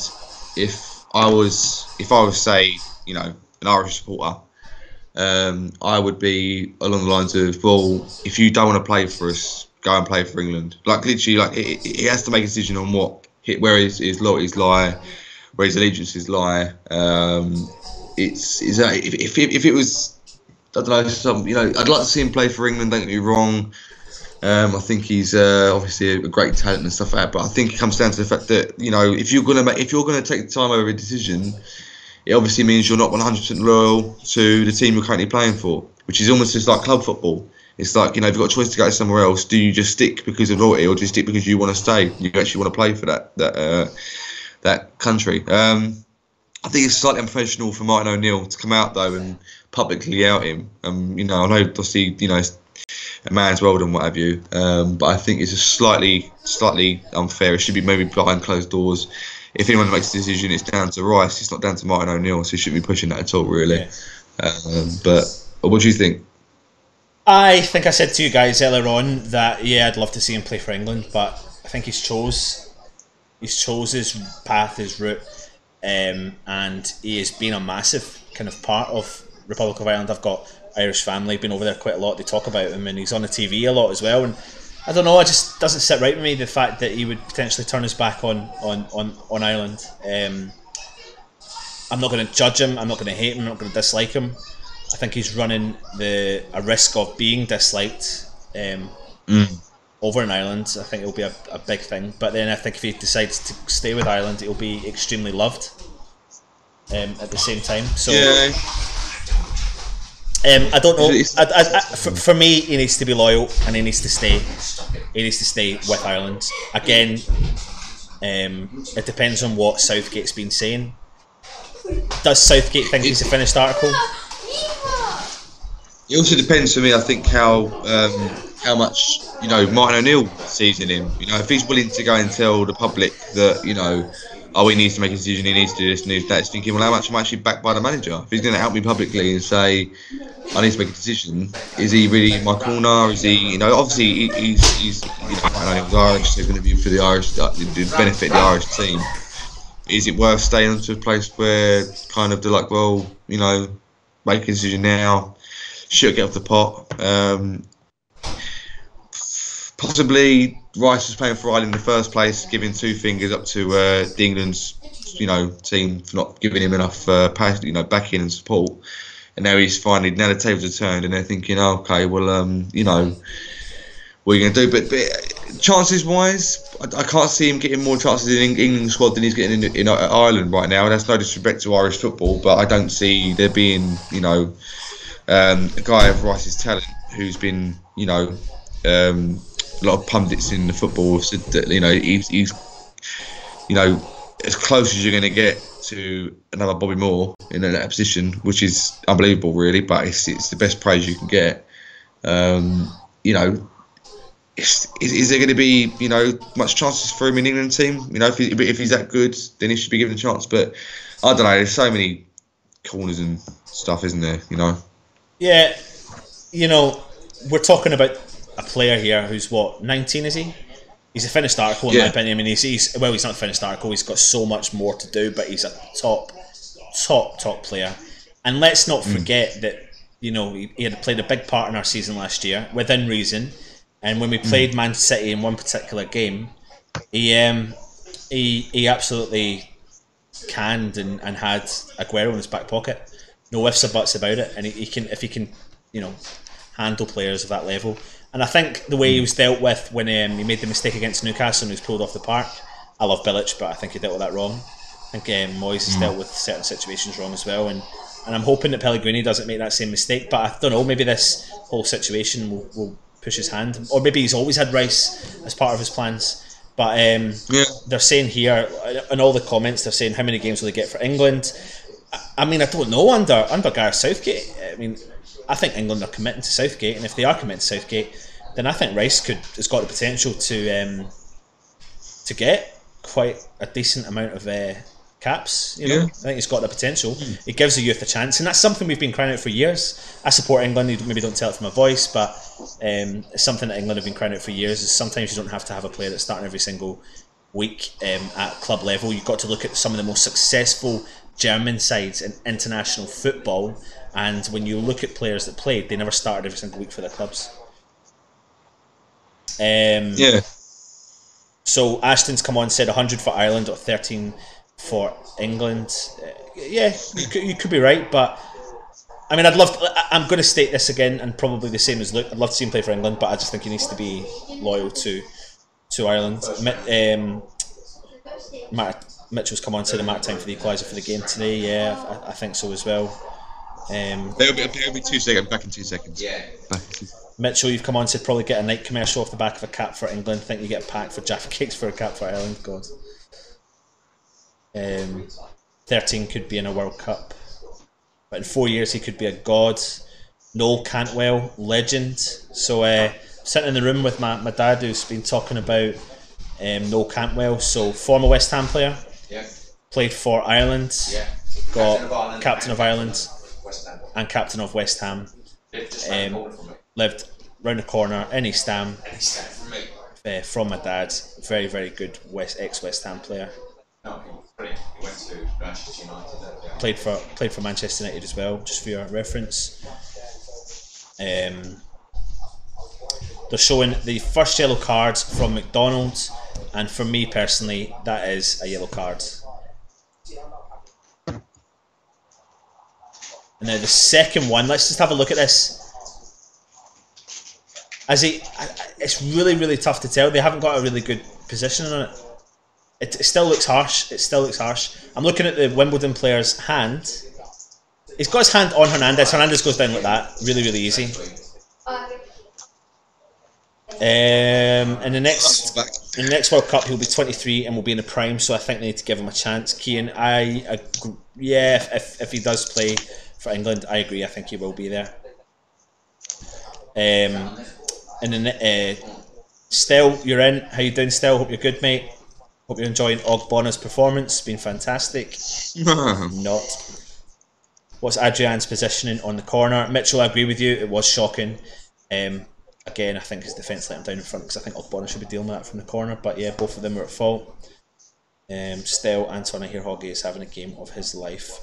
S2: if I was say, you know, an Irish supporter, I would be along the lines of, well, if you don't want to play for us, go and play for England. Like literally, like he has to make a decision on where his loyalties lie, where his allegiances lie. If it was, I don't know, I'd like to see him play for England. Don't get me wrong. I think he's obviously a great talent and stuff like that. But I think it comes down to the fact that, you know, if you're gonna take the time over a decision, it obviously means you're not 100% loyal to the team you're currently playing for, which is almost just like club football. It's like, you know, if you've got a choice to go somewhere else, do you just stick because of loyalty, or do you stick because you want to stay? You actually want to play for that country. I think it's slightly unprofessional for Martin O'Neill to come out though and publicly out him. You know, I know obviously, you know, it's a man's world and what have you, but I think it's just slightly unfair. It should be maybe behind closed doors. If anyone makes a decision, it's down to Rice. It's not down to Martin O'Neill, so he shouldn't be pushing that at all, really. Yeah. But what do you think?
S1: I think I said to you guys earlier on that I'd love to see him play for England, but I think he's chose his path, his route, and he has been a massive kind of part of Republic of Ireland. I've got Irish family, been over there quite a lot. They talk about him, and he's on the TV a lot as well. And I don't know, it just doesn't sit right with me, the fact that he would potentially turn his back on Ireland. I'm not going to judge him. I'm not going to hate him. I'm not going to dislike him. I think he's running a risk of being disliked over in Ireland. I think it'll be a big thing. But then I think if he decides to stay with Ireland, he'll be extremely loved at the same time. So I don't know. For me, he needs to be loyal and he needs to stay. He needs to stay with Ireland. Again, it depends on what Southgate's been saying. Does Southgate think he's a finished article?
S2: It also depends for me, I think, how much, Martin O'Neill sees in him. If he's willing to go and tell the public that, he needs to make a decision, he needs to do this and do that, it's thinking, well, how much am I actually backed by the manager? If he's going to help me publicly and say, I need to make a decision, is he really in my corner? Is he, obviously he's Martin O'Neill's Irish, so he's going to be for the Irish, the benefit of the Irish team. Is it worth staying to a place where kind of they're like, well, make a decision now, should get off the pot? Possibly Rice was playing for Ireland in the first place, giving two fingers up to the England's team for not giving him enough backing and support. And now now the tables are turned and they're thinking, okay, well, what are you going to do? But chances wise, I can't see him getting more chances in England squad than he's getting in Ireland right now. That's no disrespect to Irish football, but I don't see there being, a guy of Rice's talent who's been, a lot of pundits in the football have said that he's as close as you're going to get to another Bobby Moore in that position, which is unbelievable, really. But it's the best praise you can get. Is there going to be much chances for him in the England team? If he's that good, then he should be given a chance. But I don't know. There's so many corners and stuff, isn't there?
S1: Yeah, we're talking about a player here who's 19, is he? He's a finished article in my opinion. I mean, he's not a finished article. He's got so much more to do, but he's a top player. And let's not forget that he had played a big part in our season last year, within reason. And when we played Man City in one particular game, he absolutely canned and had Aguero in his back pocket. No ifs or buts about it. And if he can handle players of that level. And I think the way he was dealt with when he made the mistake against Newcastle and he was pulled off the park. I love Bilic, but I think he dealt with that wrong. I think Moyes has dealt with certain situations wrong as well. And I'm hoping that Pellegrini doesn't make that same mistake. But I don't know, maybe this whole situation will push his hand. Or maybe he's always had Rice as part of his plans. But they're saying here, in all the comments, they're saying how many games will they get for England. I mean, I don't know under Gareth Southgate. I mean, I think England are committing to Southgate, and if they are committing to Southgate, then I think Rice has got the potential to get quite a decent amount of caps. I think he's got the potential. It gives the youth a chance, and that's something we've been crying out for years. I support England. You maybe don't tell it from my voice, but it's something that England have been crying out for years. Is sometimes you don't have to have a player that's starting every single week at club level. You've got to look at some of the most successful German sides in international football, and when you look at players that played, they never started every single week for their clubs. So Ashton's come on and said 100 for Ireland or 13 for England. You could be right, but I mean, I'm going to state this again, and probably the same as Luke. I'd love to see him play for England, but I just think he needs to be loyal to Ireland. Mitchell's come on and said a mark time for the equaliser for the game today. Yeah, I think so as well.
S2: There'll be 2 seconds. Back in 2 seconds. Yeah.
S1: Mitchell, you've come on and said probably get a Nike commercial off the back of a cap for England. Think you get a pack for Jaffa Cakes for a cap for Ireland. God. 13 could be in a World Cup, but in 4 years he could be a god. Noel Cantwell, legend. So sitting in the room with my dad, who's been talking about Noel Cantwell. So former West Ham player. Yeah. Played for Ireland. Yeah. Got captain of Ireland, and captain of West Ham. lived round the corner in East Ham from my dad. Very, very good ex-West Ham player.
S3: No, he went to Manchester United.
S1: Played for Manchester United as well, just for your reference. They're showing the first yellow cards from McDonald's, and for me personally, that is a yellow card. And now the second one, let's just have a look at this. It's really, really tough to tell. They haven't got a really good position on it. It still looks harsh. I'm looking at the Wimbledon player's hand. He's got his hand on Hernandez. Hernandez goes down like that. Really, really easy. In the next World Cup, he'll be 23 and will be in the prime. So I think they need to give him a chance. Kian, if he does play for England, I agree. I think he will be there. And then Stel, you're in. How you doing, Stel? Hope you're good, mate. Hope you're enjoying Ogbonna's performance. Been fantastic. Not. What's Adrian's positioning on the corner? Mitchell, I agree with you. It was shocking. Again, I think his defence let him down in front because I think Ogbonna should be dealing with that from the corner. But yeah, both of them were at fault. Stel, Anton, I hear Hoggy is having a game of his life.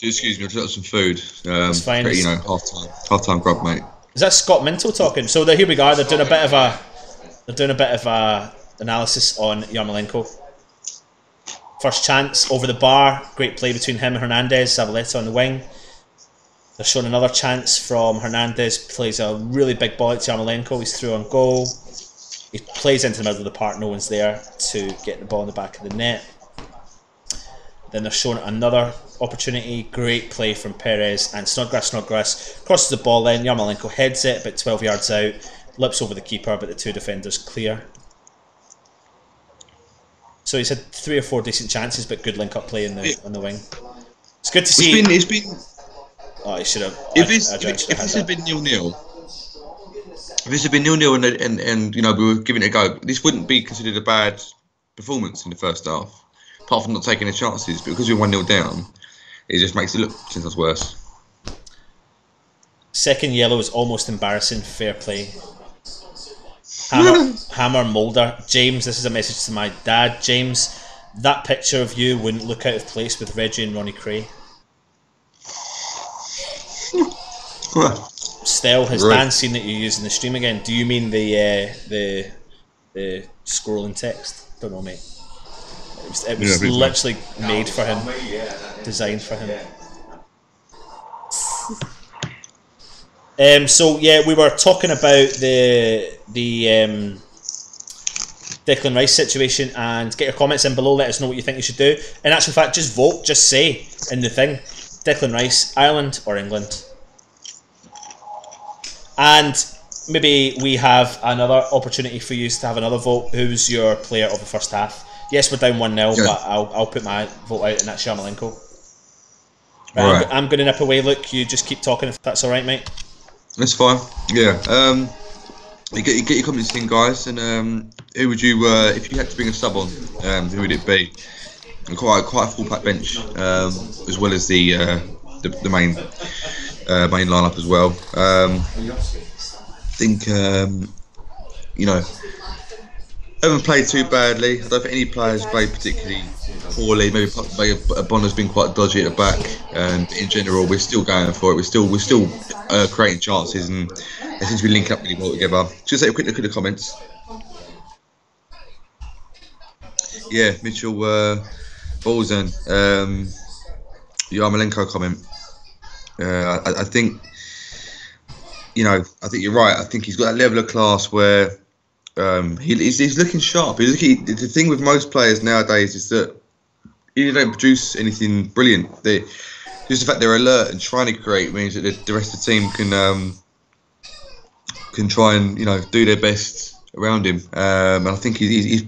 S2: Excuse me, I've got some food.
S1: It's fine.
S2: Pretty, half time grub, mate.
S1: Is that Scott Minto talking? So here we go. They're doing a bit of a analysis on Yarmolenko. First chance over the bar. Great play between him and Hernandez. Zavaleta on the wing. They're showing another chance from Hernandez. Plays a really big ball to Yarmolenko. He's through on goal. He plays into the middle of the park. No one's there to get the ball in the back of the net. Then they're showing another opportunity. Great play from Perez and Snodgrass crosses the ball in. Yarmolenko heads it about 12 yards out. Lips over the keeper, but the two defenders clear. So he's had 3 or 4 decent chances, but good link-up play on the wing. It's good to see.
S2: It's been.
S1: Oh, he should have.
S2: If this had been 0-0, and we were giving it a go, this wouldn't be considered a bad performance in the first half, apart from not taking the chances. But because we're 1-0 down, it just makes it look 10 times worse.
S1: Second yellow is almost embarrassing. Fair play. Hammer Mulder. James, this is a message to my dad. James, that picture of you wouldn't look out of place with Reggie and Ronnie Cray. Stel, has Dan seen that you use in the stream again? Do you mean the scrolling text? Don't know, mate. It was literally made for him, designed for him. So yeah, we were talking about the Declan Rice situation, and get your comments in below. Let us know what you think you should do. In actual fact, just vote. Just say in the thing, Declan Rice, Ireland or England. And maybe we have another opportunity for you to have another vote. Who's your player of the first half? Yes, we're down 1-0, but I'll put my vote out, and that's Yarmolenko. Right. I'm going to nip away. Look, you just keep talking if that's all right, mate.
S2: That's fine. Yeah. You get your comments in, guys. And who would you, if you had to bring a sub on, who would it be? And quite a full pack bench, as well as the main lineup as well. I think haven't played too badly. I don't think any players played particularly poorly. Maybe Bonner's been quite dodgy at the back, and in general, we're still going for it. We're still creating chances, and they seem to be linking up really well together. Just take a quick look at the comments. Yeah, Mitchell Balzan, Yarmolenko comment. I think you're right. I think he's got that level of class where he's looking sharp. The thing with most players nowadays is that you don't produce anything brilliant. Just the fact they're alert and trying to create means that the rest of the team can try and do their best around him. And I think he's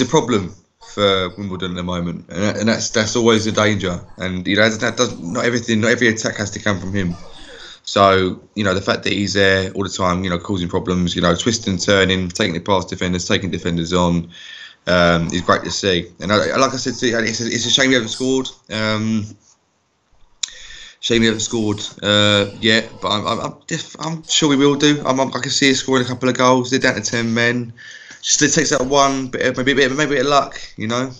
S2: a problem for Wimbledon at the moment, and that's always a danger. And not every attack has to come from him. So the fact that he's there all the time, causing problems, twisting and turning, taking it past defenders, taking defenders on, is great to see. And like I said, it's a shame we haven't scored. Shame we haven't scored yet, but I'm sure we will do. I can see us scoring a couple of goals. They're down to 10 men. Just it takes that one bit, maybe a bit of luck, you know.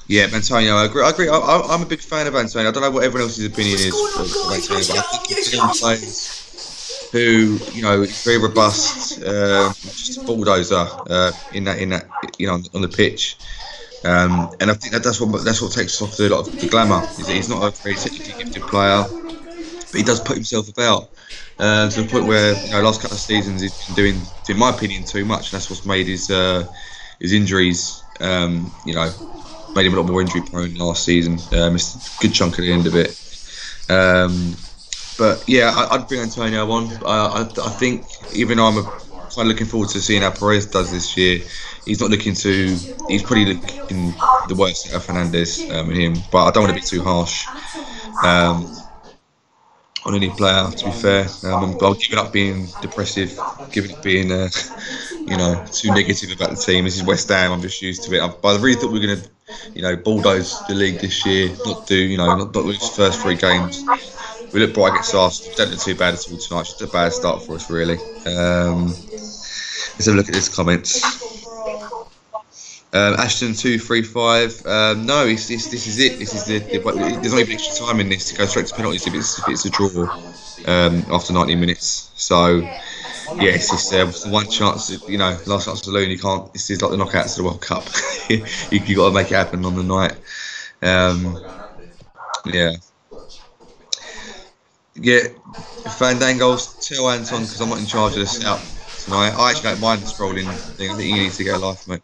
S2: Yeah, Antonio, I agree. I'm a big fan of Antonio. I don't know what everyone else's opinion is of Antonio, but I think he's one of the players who, you know, is very robust, just a bulldozer in that, you know, on the pitch. And I think that's what takes off a lot of the glamour. Is that he's not a very technically gifted player, but he does put himself about to the point where, you know, last couple of seasons he's been doing, in my opinion, too much. And that's what's made his injuries, you know, made him a lot more injury prone last season. Missed a good chunk at the end of it. But yeah, I'd bring Antonio on. I think even though I'm kind of looking forward to seeing how Perez does this year, he's probably looking the worst at Fernandez and him. But I don't want to be too harsh on any player, to be fair. I'll give it up being depressive, giving up being you know, too negative about the team. This is West Ham. I'm just used to it. But I really thought we were going to, you know, bulldoze the league this year. Not lose the first 3 games. We look bright against Arsenal. We don't look too bad at all tonight. Just a bad start for us, really. Let's have a look at his comments. Ashton 235. No, this is it. This is there's not even extra time in this to go straight to penalties if it's a draw after 90 minutes. So yes, it's the one chance. You know, last chance saloon. You can't. This is like the knockouts of the World Cup. you got to make it happen on the night. Yeah, Fandango's tell Anton, because I'm not in charge of the setup tonight. I actually don't mind the scrolling thing. I think he needs to get a life, mate.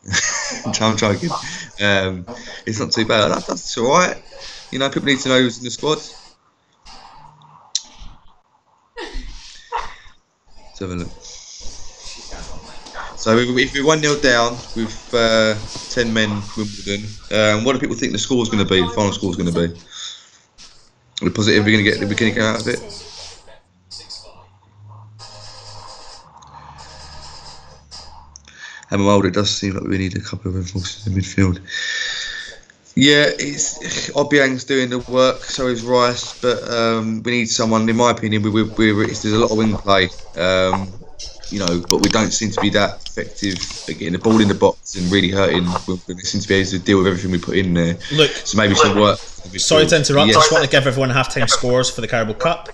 S2: I'm joking. It's not too bad. That's all right. You know, people need to know who's in the squad. Let's have a look. So if we're 1-0 down with 10 men Wimbledon, what do people think the score's going to be? The final score's going to be? Are we positive we're going to get out of it? Hammer Mould, it does seem like we need a couple of reinforcements in midfield. Yeah, Obiang's doing the work, so is Rice, but we need someone, in my opinion, there's a lot of wing play, you know, but we don't seem to be that effective at getting the ball in the box and really hurting. We seem to be able to deal with everything we put in there.
S1: Look,
S2: so maybe some work.
S1: Sorry to interrupt, I just want to give everyone half-time scores for the Carabao Cup.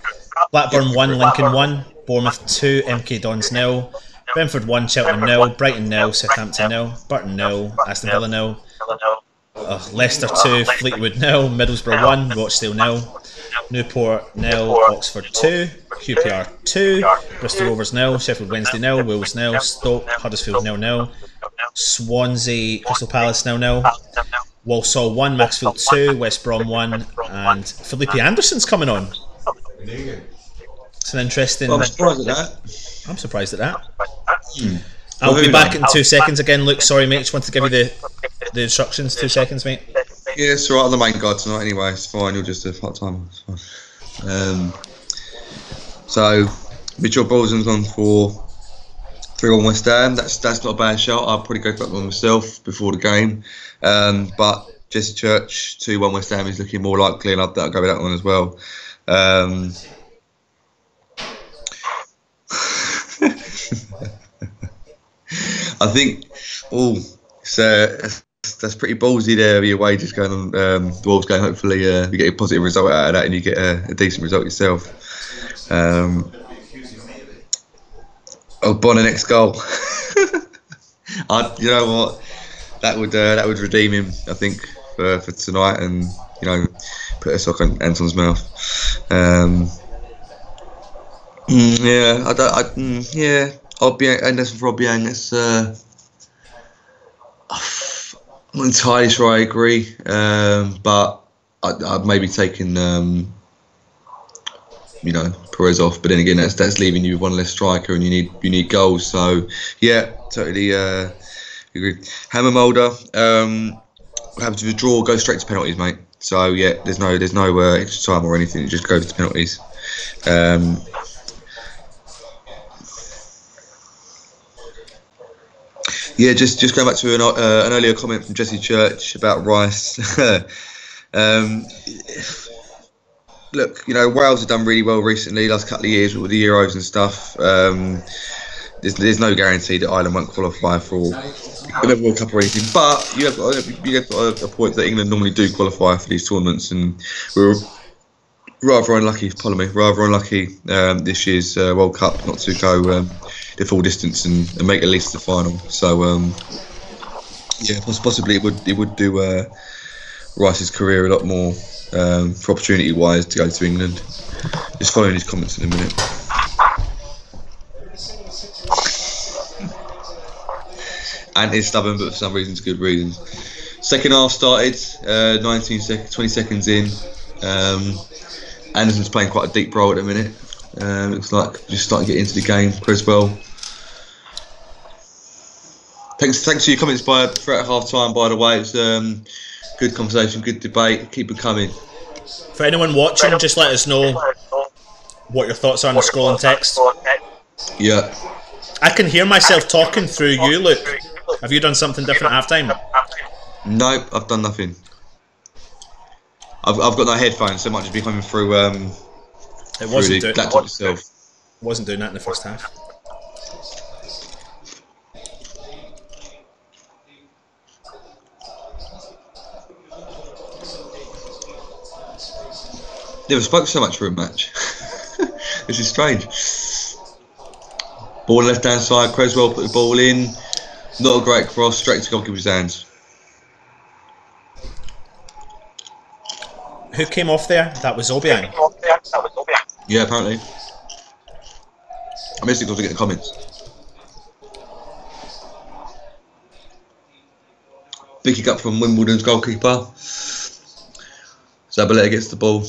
S1: Blackburn 1, Lincoln 1, Bournemouth 2, MK Dons 0, Brentford 1, Cheltenham 0, Brighton 0, Southampton 0, Burton 0, Aston Villa 0, Leicester 2, Fleetwood 0, Middlesbrough 1, Rochdale 0, Newport 0, Oxford 2, QPR 2, Bristol Rovers 0, Sheffield Wednesday 0, Wales 0, Stoke, Huddersfield 0-0, Swansea, Crystal Palace 0-0, Walsall 1, Maxfield 2, West Brom 1, and Felipe Anderson's coming on. It's an interesting...
S2: Well, I'm surprised at that.
S1: I'm surprised at that. I'll be back in 2 seconds again, Luke. Sorry, mate. Just wanted to give you the instructions. 2 seconds, mate.
S2: Yeah, it's alright on the main guard tonight anyway. It's fine. You'll just do part-time. It's fine. So, Mitchell Bolton's on for 3-1 West Ham. That's not a bad shot. I'll probably go for that one myself before the game. But Jesse Church 2-1 West Ham is looking more likely, and I'll go with that one as well. I think, that's pretty ballsy there. Your wages going on, the Wolves going. Hopefully, you get a positive result out of that, and you get a decent result yourself. Bonner next goal. You know what? That would redeem him, I think, for tonight, and you know, put a sock on Anton's mouth. Anderson for Obiang. It's I'm not entirely sure I agree, but I've maybe taken you know, Perez off. But then again, that's leaving you with one less striker, and you need goals. So yeah, totally agree. Hammer Moulder, what happens if a draw? Go straight to penalties, mate. So yeah, there's no extra time or anything. It just goes to penalties. Yeah, just going back to an earlier comment from Jesse Church about Rice. Look, you know, Wales have done really well recently, last couple of years with the Euros and stuff. There's no guarantee that Ireland won't qualify for the World Cup or anything, but you have got a point that England normally do qualify for these tournaments, and we're rather unlucky. Pardon me, rather unlucky this year's World Cup not to go the full distance and make at least the final. So yeah, possibly it would do Rice's career a lot more for opportunity wise to go to England. Just following his comments in a minute. And he's stubborn, but for some reasons, good reasons. Second half started, 20 seconds in. Anderson's playing quite a deep role at the minute. Looks like just starting to get into the game. Creswell. Thanks for your comments throughout half time, by the way. It was good conversation, good debate. Keep it coming.
S1: For anyone watching, just let us know what your thoughts are on the scroll and text.
S2: Yeah.
S1: I can hear myself talking through you, Luke. Have you done something different at half time?
S2: No, I've done nothing. I've got no headphones, so it might just be coming through
S1: It wasn't
S2: the laptop itself.
S1: Wasn't doing that in the first half.
S2: Never spoke so much for a match. This is strange. Ball left hand side, Creswell put the ball in. Not a great cross, straight to goalkeeper's hands.
S1: Who came off there? That was Obiang.
S2: Yeah, apparently. I missed it because I get the comments. Big kick up from Wimbledon's goalkeeper. Zabaleta gets the ball.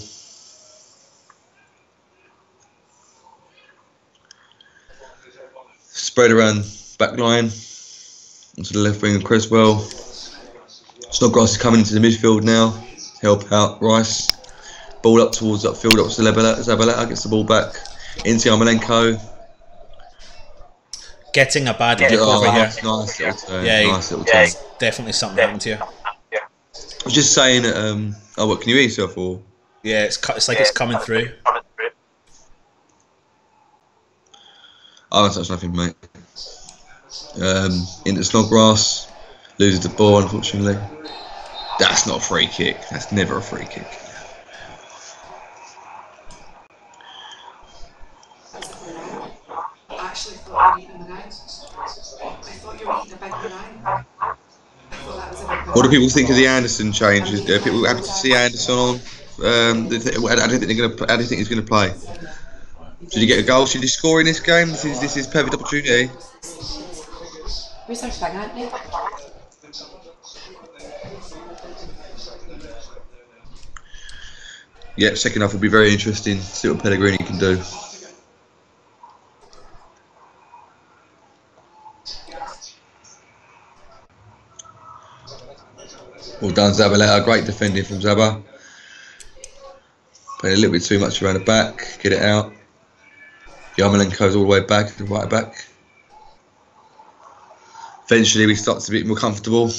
S2: Spread around back line. Onto the left wing of Creswell. Snodgrass is coming into the midfield now. Help out Rice. Ball up towards upfield, up to Zabaleta gets the ball back into Yarmolenko.
S1: Getting a bad kick over here.
S2: Nice little turn.
S1: Yeah,
S2: nice little turn.
S1: Definitely something happened here.
S2: I was just saying, oh, what, can you hear yourself or?
S1: Yeah, it's like it's coming through.
S2: I haven't touched nothing, mate. Into Snodgrass, loses the ball, unfortunately. That's not a free kick. That's never a free kick.
S3: I actually thought you were eating a meringue. I thought you were eating a big meringue. I thought that was a big
S2: What do people think of the Anderson change? Are people happy to see Anderson on? How do you think he's going to play? Should he get a goal? Should he score in this game? This is perfect opportunity.
S3: Where's our thing, Anthony?
S2: Yeah, second half will be very interesting. See what Pellegrini can do. Well done, Zabaleta. Great defending from Zaba. Playing a little bit too much around the back. Get it out. Yarmolenko's all the way back, the right back. Eventually we start to be more comfortable.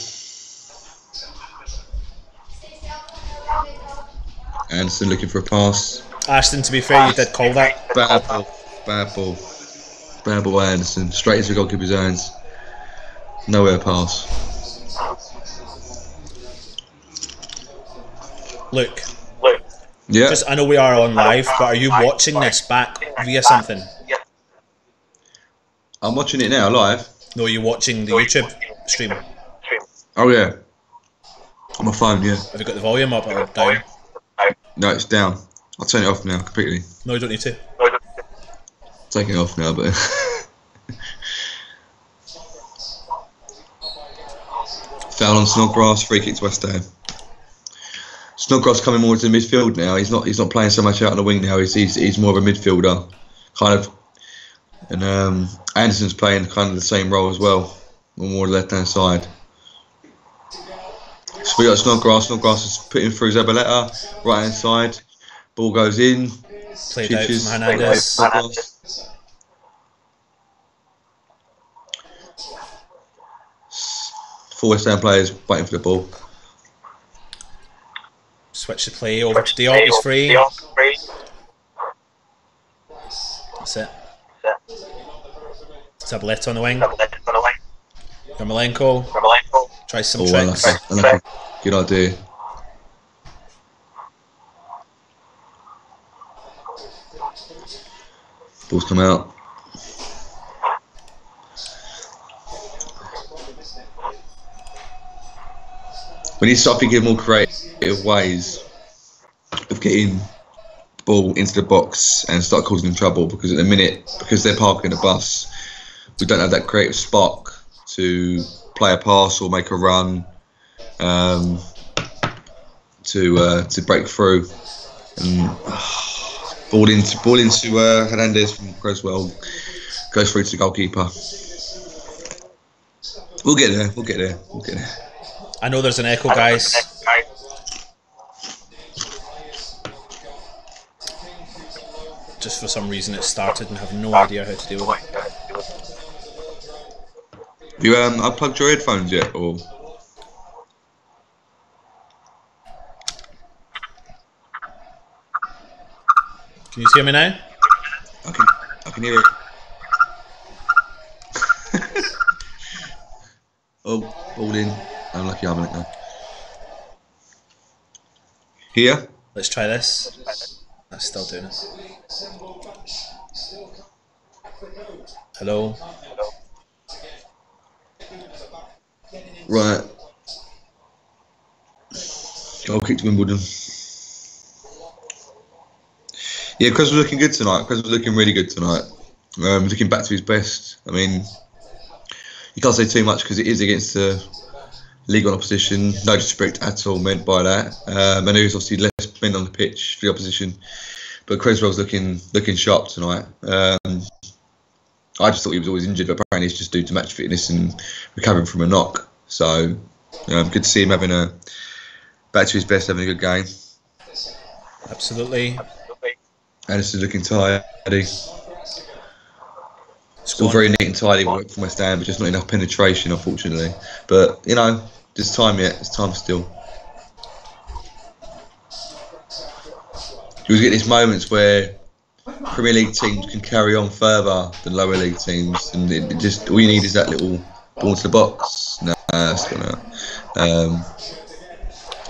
S2: Anderson looking for a pass.
S1: Ashton, to be fair, you did call that.
S2: Bad ball. Bad ball. Bad ball by Anderson. Straight into the goalkeeper's hands. Nowhere pass.
S1: Luke.
S2: Yeah.
S1: I know we are on live, but are you watching this back via something?
S2: I'm watching it now live.
S1: No, you're watching the YouTube stream.
S2: Oh yeah. On my phone, yeah.
S1: Have you got the volume up or down?
S2: No, it's down. I'll turn it off now completely.
S1: No, you don't need to.
S2: Take it off now, but foul on Snodgrass, free kick to West Ham. Snodgrass coming more into the midfield now. He's not playing so much out on the wing now. He's more of a midfielder, kind of. And Anderson's playing kind of the same role as well, on more left hand side. So we got Snodgrass. Snodgrass is putting through Zabaleta, right hand side. Ball goes in.
S1: Played out from Hernandez.
S2: 4 West Ham players waiting for the ball.
S1: Switch the play over to Diop. He's free. That's it. Zabaleta on the wing. Yarmolenko. Try some tricks.
S2: I like it. Good idea. Ball's come out. We need to start thinking more creative ways of getting the ball into the box and start causing them trouble, because at the minute, because they're parking a bus, we don't have that creative spark to play a pass or make a run, to break through. And ball into Hernandez from Creswell, goes through to the goalkeeper. We'll get there.
S1: I know there's an echo, guys. Just for some reason it started and I have no idea how to deal with it.
S2: Have you unplugged your headphones yet, or?
S1: Can you hear me now?
S2: I can hear it. Oh, ball in. Unlucky Armament now. Here?
S1: Let's try this. That's still doing it. Hello?
S2: Right. Goal kick to Wimbledon. Yeah, Chris was looking good tonight. Chris was looking really good tonight. Looking back to his best. I mean, you can't say too much because it is against the League One opposition. No disrespect at all meant by that. And there was obviously less men on the pitch for the opposition. But Creswell's looking sharp tonight. I just thought he was always injured, but apparently it's just due to match fitness and recovering from a knock. So, good to see him having back to his best, having a good game.
S1: Absolutely.
S2: Anderson's looking tidy. Still very neat and tidy work from West Ham, but just not enough penetration, unfortunately. But, there's time yet. There's time still. You always get these moments where Premier League teams can carry on further than lower league teams, and it just all you need is that little ball into the box. Nah, that's gone out.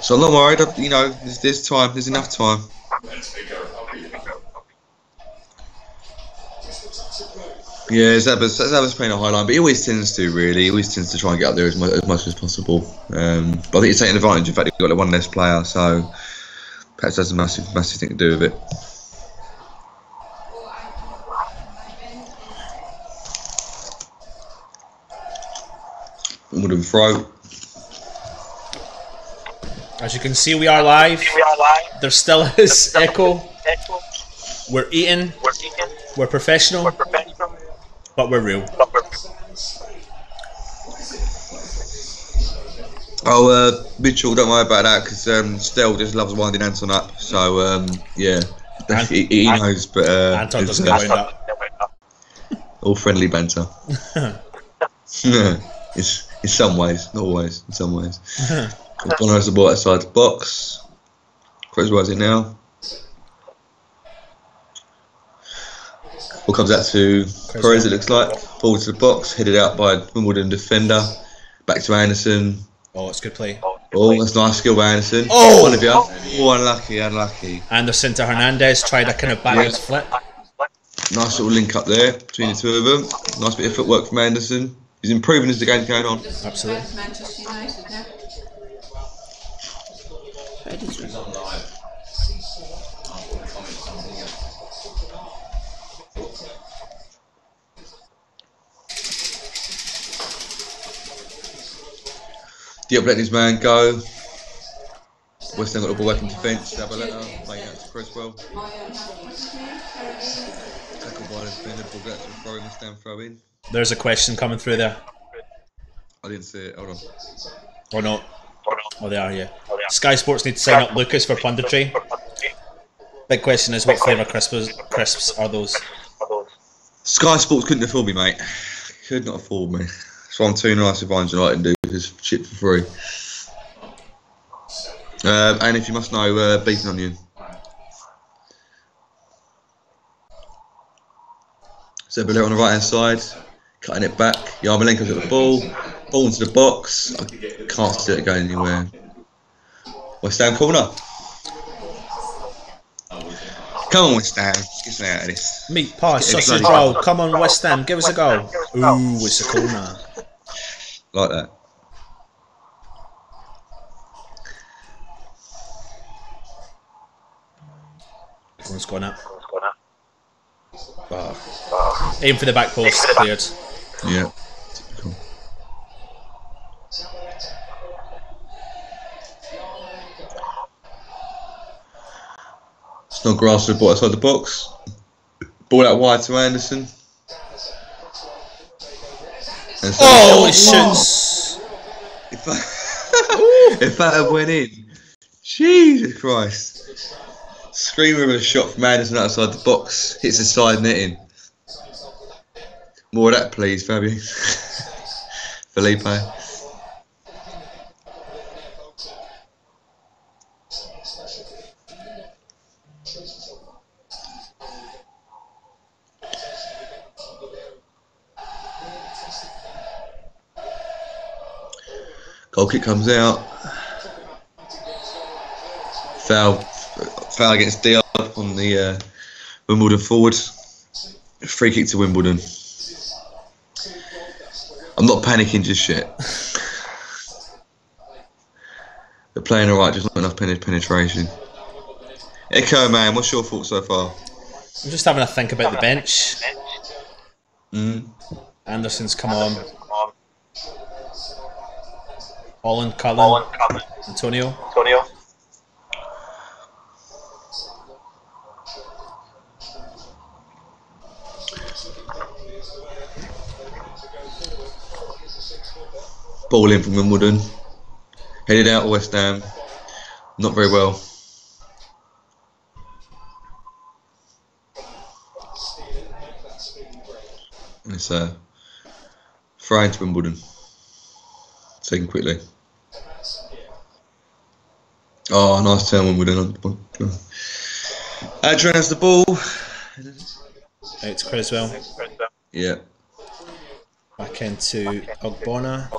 S2: So I'm not worried. There's time. There's enough time. Yeah, Zaba's playing a high line, but he always tends to. Really, he always tends to try and get up there as much as possible. But I think he's taking advantage of the fact he's got one less player, so perhaps that's a massive thing to do with it. Wimbledon throw.
S1: As you can see, we are live. There still is echo. We're eating. We're professional. But we're real.
S2: Oh, Mitchell, don't worry about that, because Stell just loves winding Anton up. So, yeah, he knows, but
S1: Anton doesn't get wound up.
S2: All friendly banter. In some ways, not always, in some ways. Bonner has the ball outside the box. Creswell's it now. Ball comes out to Perez, it looks like. Ball to the box, headed out by Wimbledon defender. Back to Anderson.
S1: Oh, it's good play.
S2: Oh, that's nice skill by Anderson.
S1: Oh!
S2: One of you. Oh, unlucky.
S1: Anderson to Hernandez, tried a kind of backwards flip.
S2: Nice little link up there between the two of them. Nice bit of footwork from Anderson. He's improving as the game's going on.
S1: Absolutely.
S3: Manchester United now.
S2: Diop letting his man go. West Ham got the ball back in defence. Zabaleta playing out to Creswell. Tackle by the defender, ball out to throw in, West Ham throw in.
S1: There's a question coming through there.
S2: I didn't see it, hold on.
S1: Or not. Oh, they are, yeah. Sky Sports need to sign up Lucas for punditry. Big question is, what flavour crisps are those?
S2: Sky Sports couldn't afford me, mate. Could not afford me. So I'm too nice if Irons United do this shit for free. And if you must know, beaten onion. Zebaleta on the right hand side, cutting it back. Yarmolenko's got the ball into the box. I can't see it going anywhere. West Ham corner. Come on, West Ham, get something out of this.
S1: Meat pie, sausage roll. Come on, West Ham, give us a goal. Ooh, it's a corner.
S2: Like that.
S1: Everyone's gone up. Oh. Aim for the back post, cleared.
S2: Yeah. Cool. Snodgrass to the ball outside the box. Ball out wide to Anderson. And so
S1: he shoots.
S2: If that had went in, Jesus Christ. Screamer of a shot from Anderson outside the box. Hits the side netting. More of that, please, Fabian. Felipe. Goal kick comes out. Foul against Diop on the Wimbledon forward. Free kick to Wimbledon. I'm not panicking just yet. They're playing alright, just not enough penetration. Echo, man, what's your thoughts so far?
S1: I'm just having a think about the bench. Anderson's come on. Holland, Cullen, Antonio.
S2: Ball in from Wimbledon. Headed out to West Ham. Not very well. It's throw into Wimbledon. Taken quickly. Oh, nice turn Wimbledon. Adrian has the ball.
S1: Out to Creswell.
S2: Yeah.
S1: Back into Ogbonna.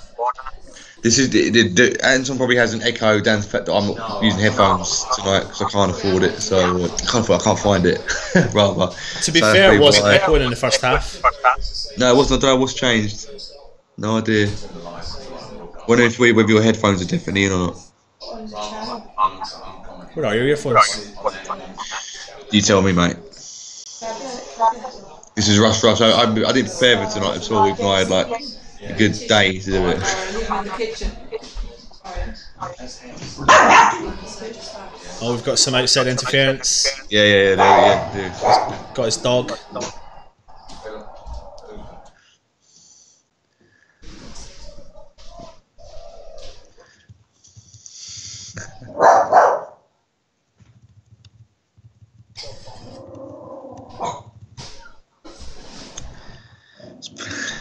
S2: This is the Anton probably has an echo down to the fact that I'm not using headphones tonight because I can't afford it, so I can't find it. Rather.
S1: To be fair, it wasn't echoing in the first half.
S2: No, it wasn't. I don't know what's changed. No idea. Wonder if whether your headphones are definitely in or not.
S1: Where are your earphones?
S2: You tell me, mate. This is rush. I didn't prepare for tonight at all. Even though I had like a good day to do it.
S1: Oh, we've got some outside interference.
S2: Yeah, dude.
S1: Got his dog.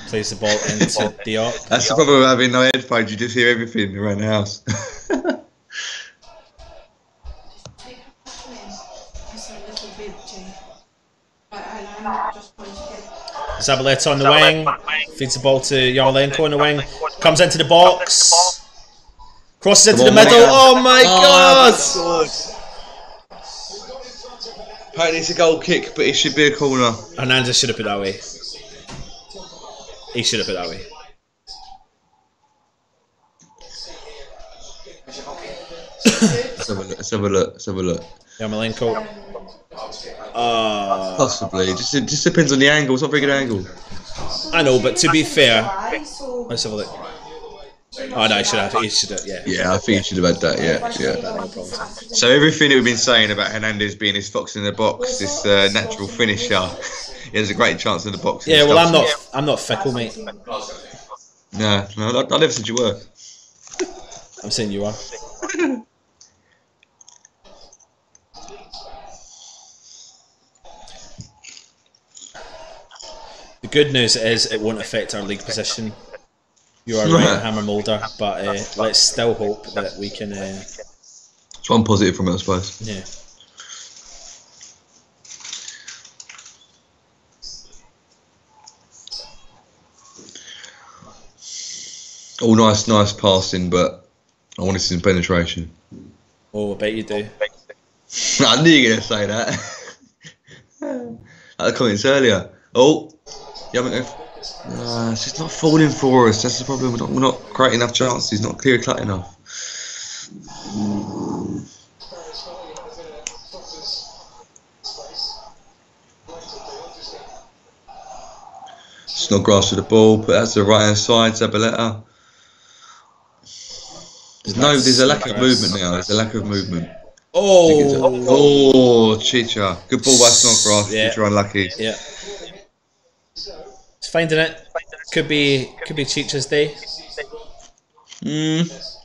S1: Plays the ball into Diop.
S2: That's the problem with having no headphones. You just hear everything around the house.
S1: Zabaleta on the wing. Feeds the ball to Yarmolenko on the wing. Comes into the box. Crosses into the middle. Oh my god!
S2: Apparently it's a goal kick, but it should be a corner.
S1: Hernandez should have put that way. He should have put that way.
S2: Let's have a look.
S1: Yarmolenko.
S2: Possibly. Just depends on the angle. It's not a very good angle.
S1: I know, but to be fair, let's have a look. Oh no, he should have.
S2: Yeah, I think he should have had that. Yeah. So everything that we've been saying about Hernandez being this fox in the box, this natural finisher, he has a great chance in the box.
S1: Yeah, well, I'm not fickle, mate.
S2: No, I never said you were.
S1: I'm saying you are. The good news is it won't affect our league position. You are right, Hammer Moulder, but let's still hope that we can.
S2: It's one positive from it, I suppose.
S1: Yeah.
S2: Oh, nice passing, but I wanted some penetration.
S1: Oh, I bet you do.
S2: I knew you were going to say that. Like the comments earlier. Oh, yeah, it's just not falling for us. That's the problem. We're not creating enough chances. Not clear cut enough. Snodgrass with the ball, but that's the right hand side. Zabaleta. There's a lack of movement now. There's a lack of movement. Oh, Chicha. Good ball by Snodgrass.
S1: Yeah.
S2: Chicha unlucky.
S1: Yeah. He's finding it. Could be Chicha's day.
S2: Is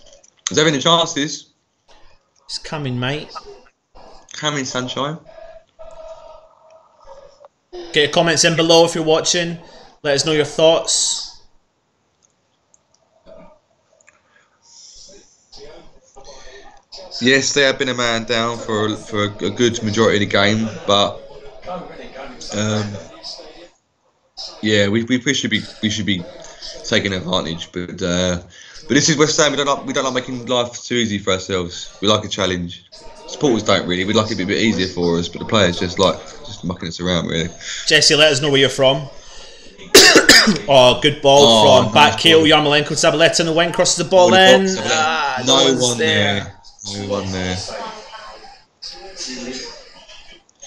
S2: there any chances?
S1: It's coming, mate.
S2: Coming, sunshine.
S1: Get your comments in below if you're watching. Let us know your thoughts.
S2: Yes, they have been a man down for a good majority of the game, but yeah, we should be taking advantage. But this is West Ham. We don't like making life too easy for ourselves. We like a challenge. Supporters don't really. We'd like it to be a bit easier for us, but the players just mucking us around really.
S1: Jesse, let us know where you're from. Oh, good ball from back heel. Yarmolenko to Zabaleta in the wing, crosses the ball in.
S2: No one there. No one there.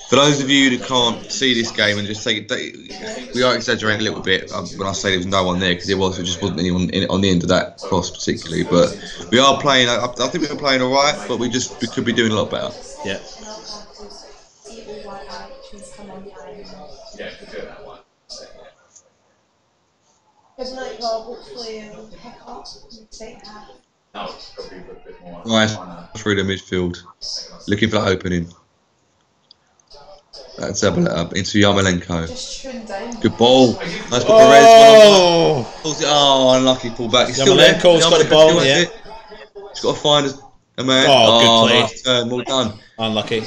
S2: For those of you that can't see this game and just take it, we are exaggerating a little bit when I say there was no one there, because there just wasn't anyone on the end of that cross particularly. But we are playing. I think we're playing all right, but we could be doing a lot better.
S1: Yeah.
S2: Right, through the midfield, looking for that opening. That's Zabaleta into Yarmolenko. Good ball. Nice for Perez. Oh, unlucky pullback.
S1: Yarmolenko's got the ball. Yeah.
S2: He's got to find a man.
S1: Oh, good play.
S2: Nice turn. Well done.
S1: Unlucky.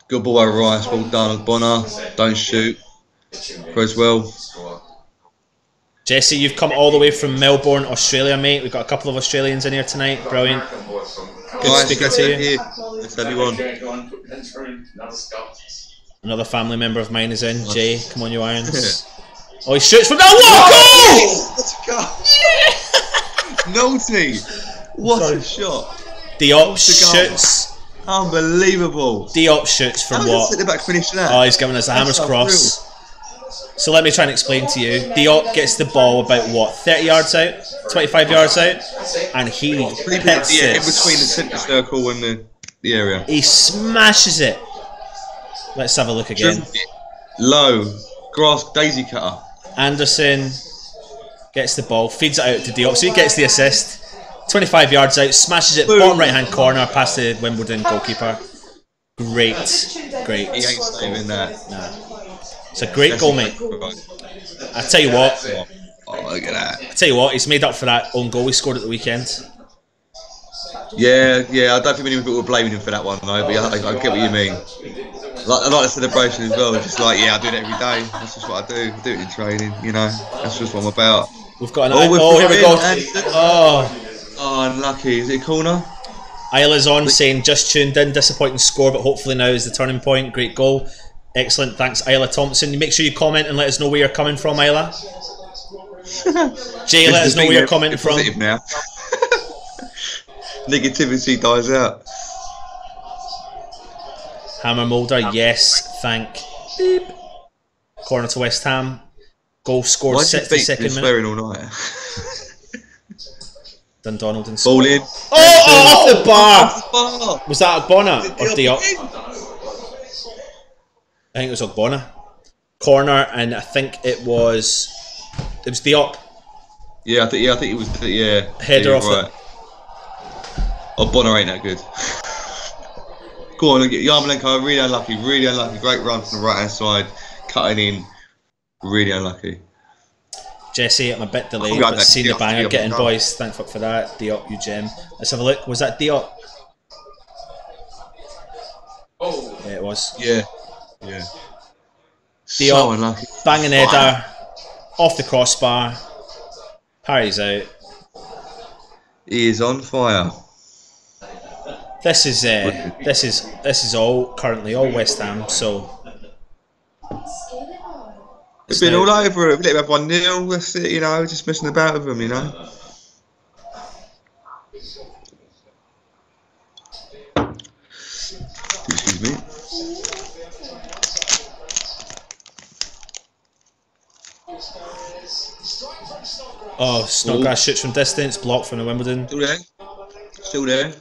S2: Good ball by Rice. Well done, Bonner. Don't shoot. Creswell.
S1: Jesse, you've come all the way from Melbourne, Australia, mate. We've got a couple of Australians in here tonight. Brilliant. Good speaking to you.
S2: Let's have you on.
S1: Another family member of mine is in. Jay, come on, you irons. Oh, he shoots from that. What a goal!
S2: Naughty. What a shot.
S1: Diop shoots.
S2: Unbelievable.
S1: Diop shoots from what?
S2: The back finish that.
S1: Oh, he's giving us a hammer's cross. So let me try and explain to you. Diop gets the ball about what, 30 yards out, 25 yards out, and he picks
S2: in between the centre circle and the area.
S1: He smashes it. Let's have a look again.
S2: Low, grass daisy cutter.
S1: Anderson gets the ball, feeds it out to Diop, so he gets the assist. 25 yards out, smashes it, bottom right hand corner past the Wimbledon goalkeeper. Great.
S2: He ain't saving that.
S1: Nah. It's a great goal, mate. I tell you what.
S2: Oh, look at that.
S1: I tell you what, he's made up for that own goal he scored at the weekend.
S2: Yeah. I don't think many people were blaming him for that one, though. But I get what you mean. I like the celebration as well. It's just like, yeah, I do it every day. That's just what I do. I do it in training. You know, that's just what I'm about.
S1: We've got an. Here we go.
S2: Oh, unlucky. Is it a corner?
S1: Isla's on saying just tuned in, disappointing score, but hopefully now is the turning point. Great goal. Excellent, thanks Isla Thompson. Make sure you comment and let us know where you're coming from, Isla. Jay, let us know where you're commenting from.
S2: Now. Negativity dies out.
S1: Hammer Moulder, yes, thank. Beep. Corner to West Ham. Goal scored 62nd minute.
S2: Swearing all night.
S1: Dundonald and
S2: ball in.
S1: Oh, off the bar! Was that Bonner or Diop? I think it was Ogbonna. Corner, and I think it was Diop.
S2: Yeah, I think it was. Yeah,
S1: header off
S2: right. Ogbonna ain't that good. Go on, Yarmolenko, really unlucky. Great run from the right hand side, cutting in. Really unlucky.
S1: Jesse, I'm a bit delayed,
S2: Oh,
S1: but seen the
S2: Diop,
S1: banger.
S2: Diop,
S1: Get in,
S2: no.
S1: boys. Thank fuck for that. Diop, you gem. Let's have a look. Was that Diop?
S3: Oh,
S1: Yeah, it was.
S2: Yeah. Yeah. So
S1: Diop,
S2: unlucky.
S1: banging header, off the crossbar. Parry's out.
S2: He is on fire.
S1: This is all currently all West Ham. So
S2: It's been all over it. We let him have 1-0. That's it, you know, just messing about with him, you know. Excuse me.
S1: oh, Snodgrass shoots from distance, blocked from the Wimbledon.
S2: Still there. Still there.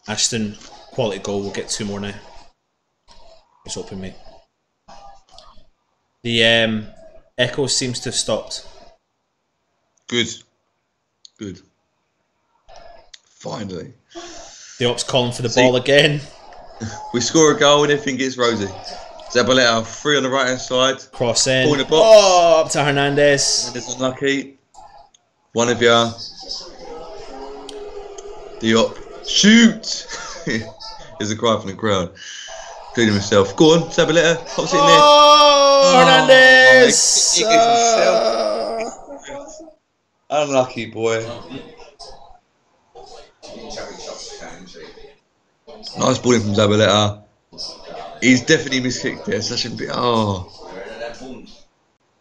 S1: Ashton, quality goal. We'll get 2 more now. It's open, mate. The echo seems to have stopped.
S2: Good. Good. Finally.
S1: Diop's calling for the ball again.
S2: We score a goal and everything gets rosy. Zabaleta 3 on the right hand side.
S1: Cross in.
S2: Corner box.
S1: Oh, up to Hernandez.
S2: And it's unlucky. One of ya. Diop. Shoot! There's a cry from the crowd. Including himself. Go on, Zabaleta. Pops it in there.
S1: Oh, Hernandez!
S2: He gets himself. Unlucky boy. Nice ball in from Zabaleta. He's definitely miskicked there. Such a bit. Oh.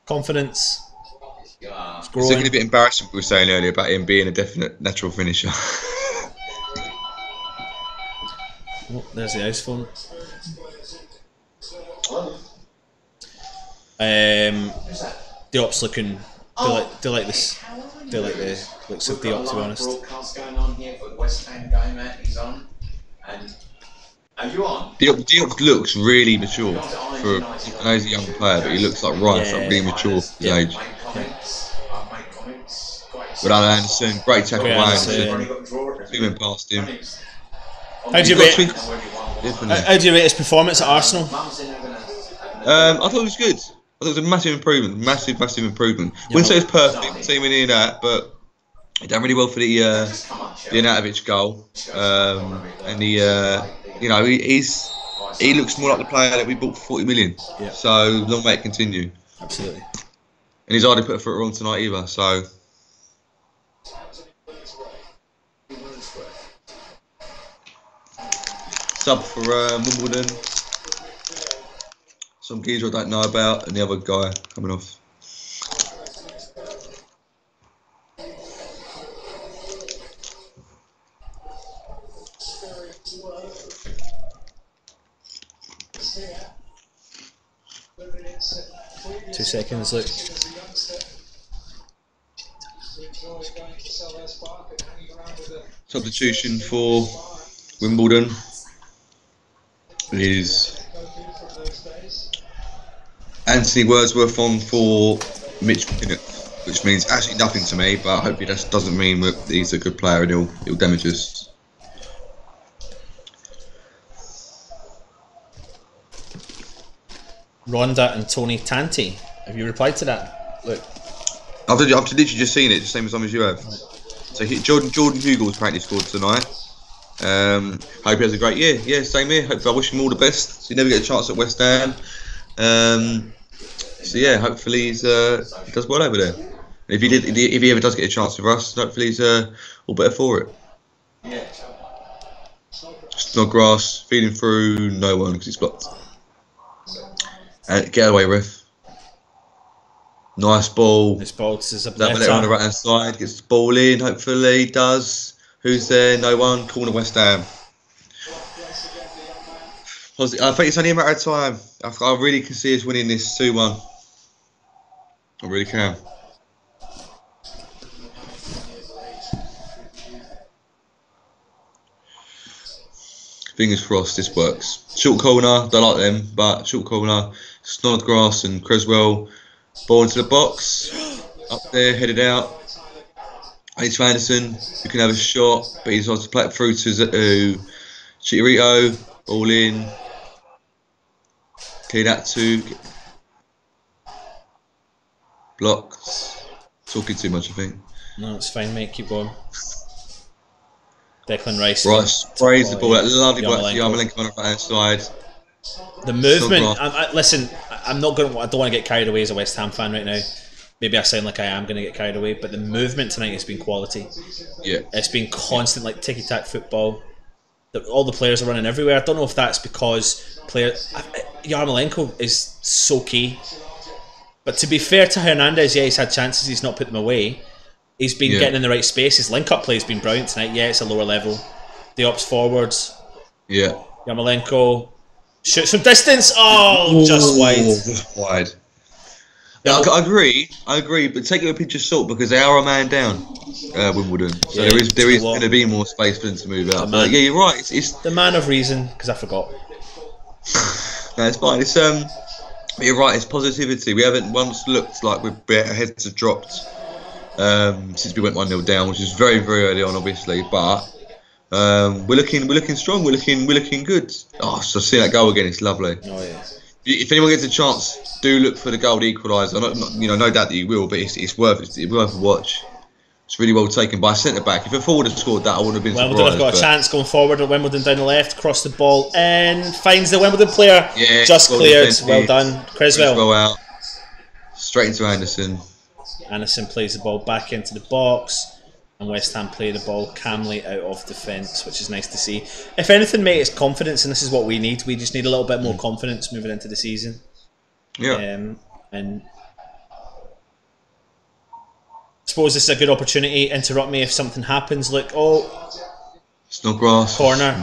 S1: Confidence. It's
S2: It's
S1: growing.
S2: looking a bit embarrassing what we were saying earlier about him being a definite natural finisher.
S1: Oh, there's the ice phone. Diop's looking. Do like this. Do like the looks of Diop, to be honest.
S3: Broadcast going on here for the West Ham game that he's on. And are you on?
S2: Diop looks really mature for. I know he's a young player, but he looks like Rice, like really mature for his age.
S3: I've made comments.
S2: Without Anderson, great tackle
S1: Great
S2: by
S1: Anderson.
S2: Anderson. Two went past him.
S1: How do you
S2: He's got
S1: rate?
S2: Definitely.
S1: How do you rate his performance at Arsenal?
S2: I thought it was good. I thought it was a massive improvement. Massive improvement. Wouldn't say it's perfect, team in that, but he done really well for the Anatovich goal. And you know, he looks more like the player that we bought for 40 million.
S1: Yeah.
S2: So long may it continue.
S1: Absolutely.
S2: And he's hardly put a foot wrong tonight either. So. Sub for Wimbledon. Some geezer I don't know about, and the other guy coming off.
S1: Two seconds, look.
S2: Substitution for Wimbledon is Anthony Wordsworth on for Mitch Pinnock, which means actually nothing to me, but hopefully that doesn't mean that he's a good player and he'll damage us.
S1: Ronda and Tony Tanti. Have you replied to that? Look.
S2: I've literally just seen it, the same as you have. So Jordan Hugo apparently scored tonight. Hope he has a great year. Yeah, same here. I wish him all the best. So you never get a chance at West Ham. So yeah, hopefully he does well over there. And if he ever does get a chance with us, hopefully he's all better for it. Snodgrass feeding through no one because he's blocked. And get away, ref. Nice ball.
S1: This ball is a
S2: Zabaleta on the right hand side, gets the ball in, hopefully does. Who's there? No one. Corner West Ham. I think it's only a matter of time. I really can see us winning this 2-1. I really can. Fingers crossed this works. Short corner, don't like them, but short corner, Snodgrass and Creswell. Ball into the box. Up there, headed out. H. Anderson, who can have a shot, but he's supposed to play it through to Chicharito. All in. Clean that two. Blocks. Talking too much, I think.
S1: No, it's fine, mate. Keep going. Declan Rice.
S2: Rice sprays the ball. That lovely ball.
S1: Yarmolenko.
S2: Yarmolenko on the right hand side.
S1: The movement. Listen, I'm not going. I don't want to get carried away as a West Ham fan right now. Maybe I sound like I am going to get carried away, but the movement tonight has been quality.
S2: Yeah.
S1: It's been constant, like ticky-tack football. All the players are running everywhere. I don't know if that's because Yarmolenko is so key. But to be fair to Hernandez, yeah, he's had chances, he's not put them away. He's been getting in the right space. His link-up play has been brilliant tonight. Yeah, it's a lower level. The ops forwards.
S2: Yeah.
S1: Yarmolenko shoots from distance. Oh, just wide.
S2: Just wide. Yeah, I agree, but take it with a pinch of salt because they are a man down, Wimbledon. So there is going to be more space for them to move out. But yeah, you're right. It's
S1: the man of reason, because I forgot.
S2: No, it's fine. It's you're right. It's positivity. We haven't once looked like our heads have dropped since we went 1-0 down, which is very, very early on, obviously. But we're looking strong. We're looking good. Oh, so see that goal again. It's lovely.
S1: Oh yeah.
S2: If anyone gets a chance, do look for the goal equaliser. No doubt that you will, but it's worth a watch. It's really well taken by a centre back. If a forward had scored that, I wouldn't have been surprised.
S1: Wimbledon have got a chance going forward. Wimbledon down the left, cross the ball and finds the Wimbledon player.
S2: Yeah,
S1: just cleared. Well done, Creswell.
S2: Out straight into Anderson.
S1: Anderson plays the ball back into the box. And West Ham play the ball calmly out of defence, which is nice to see. If anything, mate, it's confidence, and this is what we need. We just need a little bit more confidence moving into the season.
S2: Yeah.
S1: And I suppose this is a good opportunity. Interrupt me if something happens. Look,
S2: Snodgrass.
S1: Corner.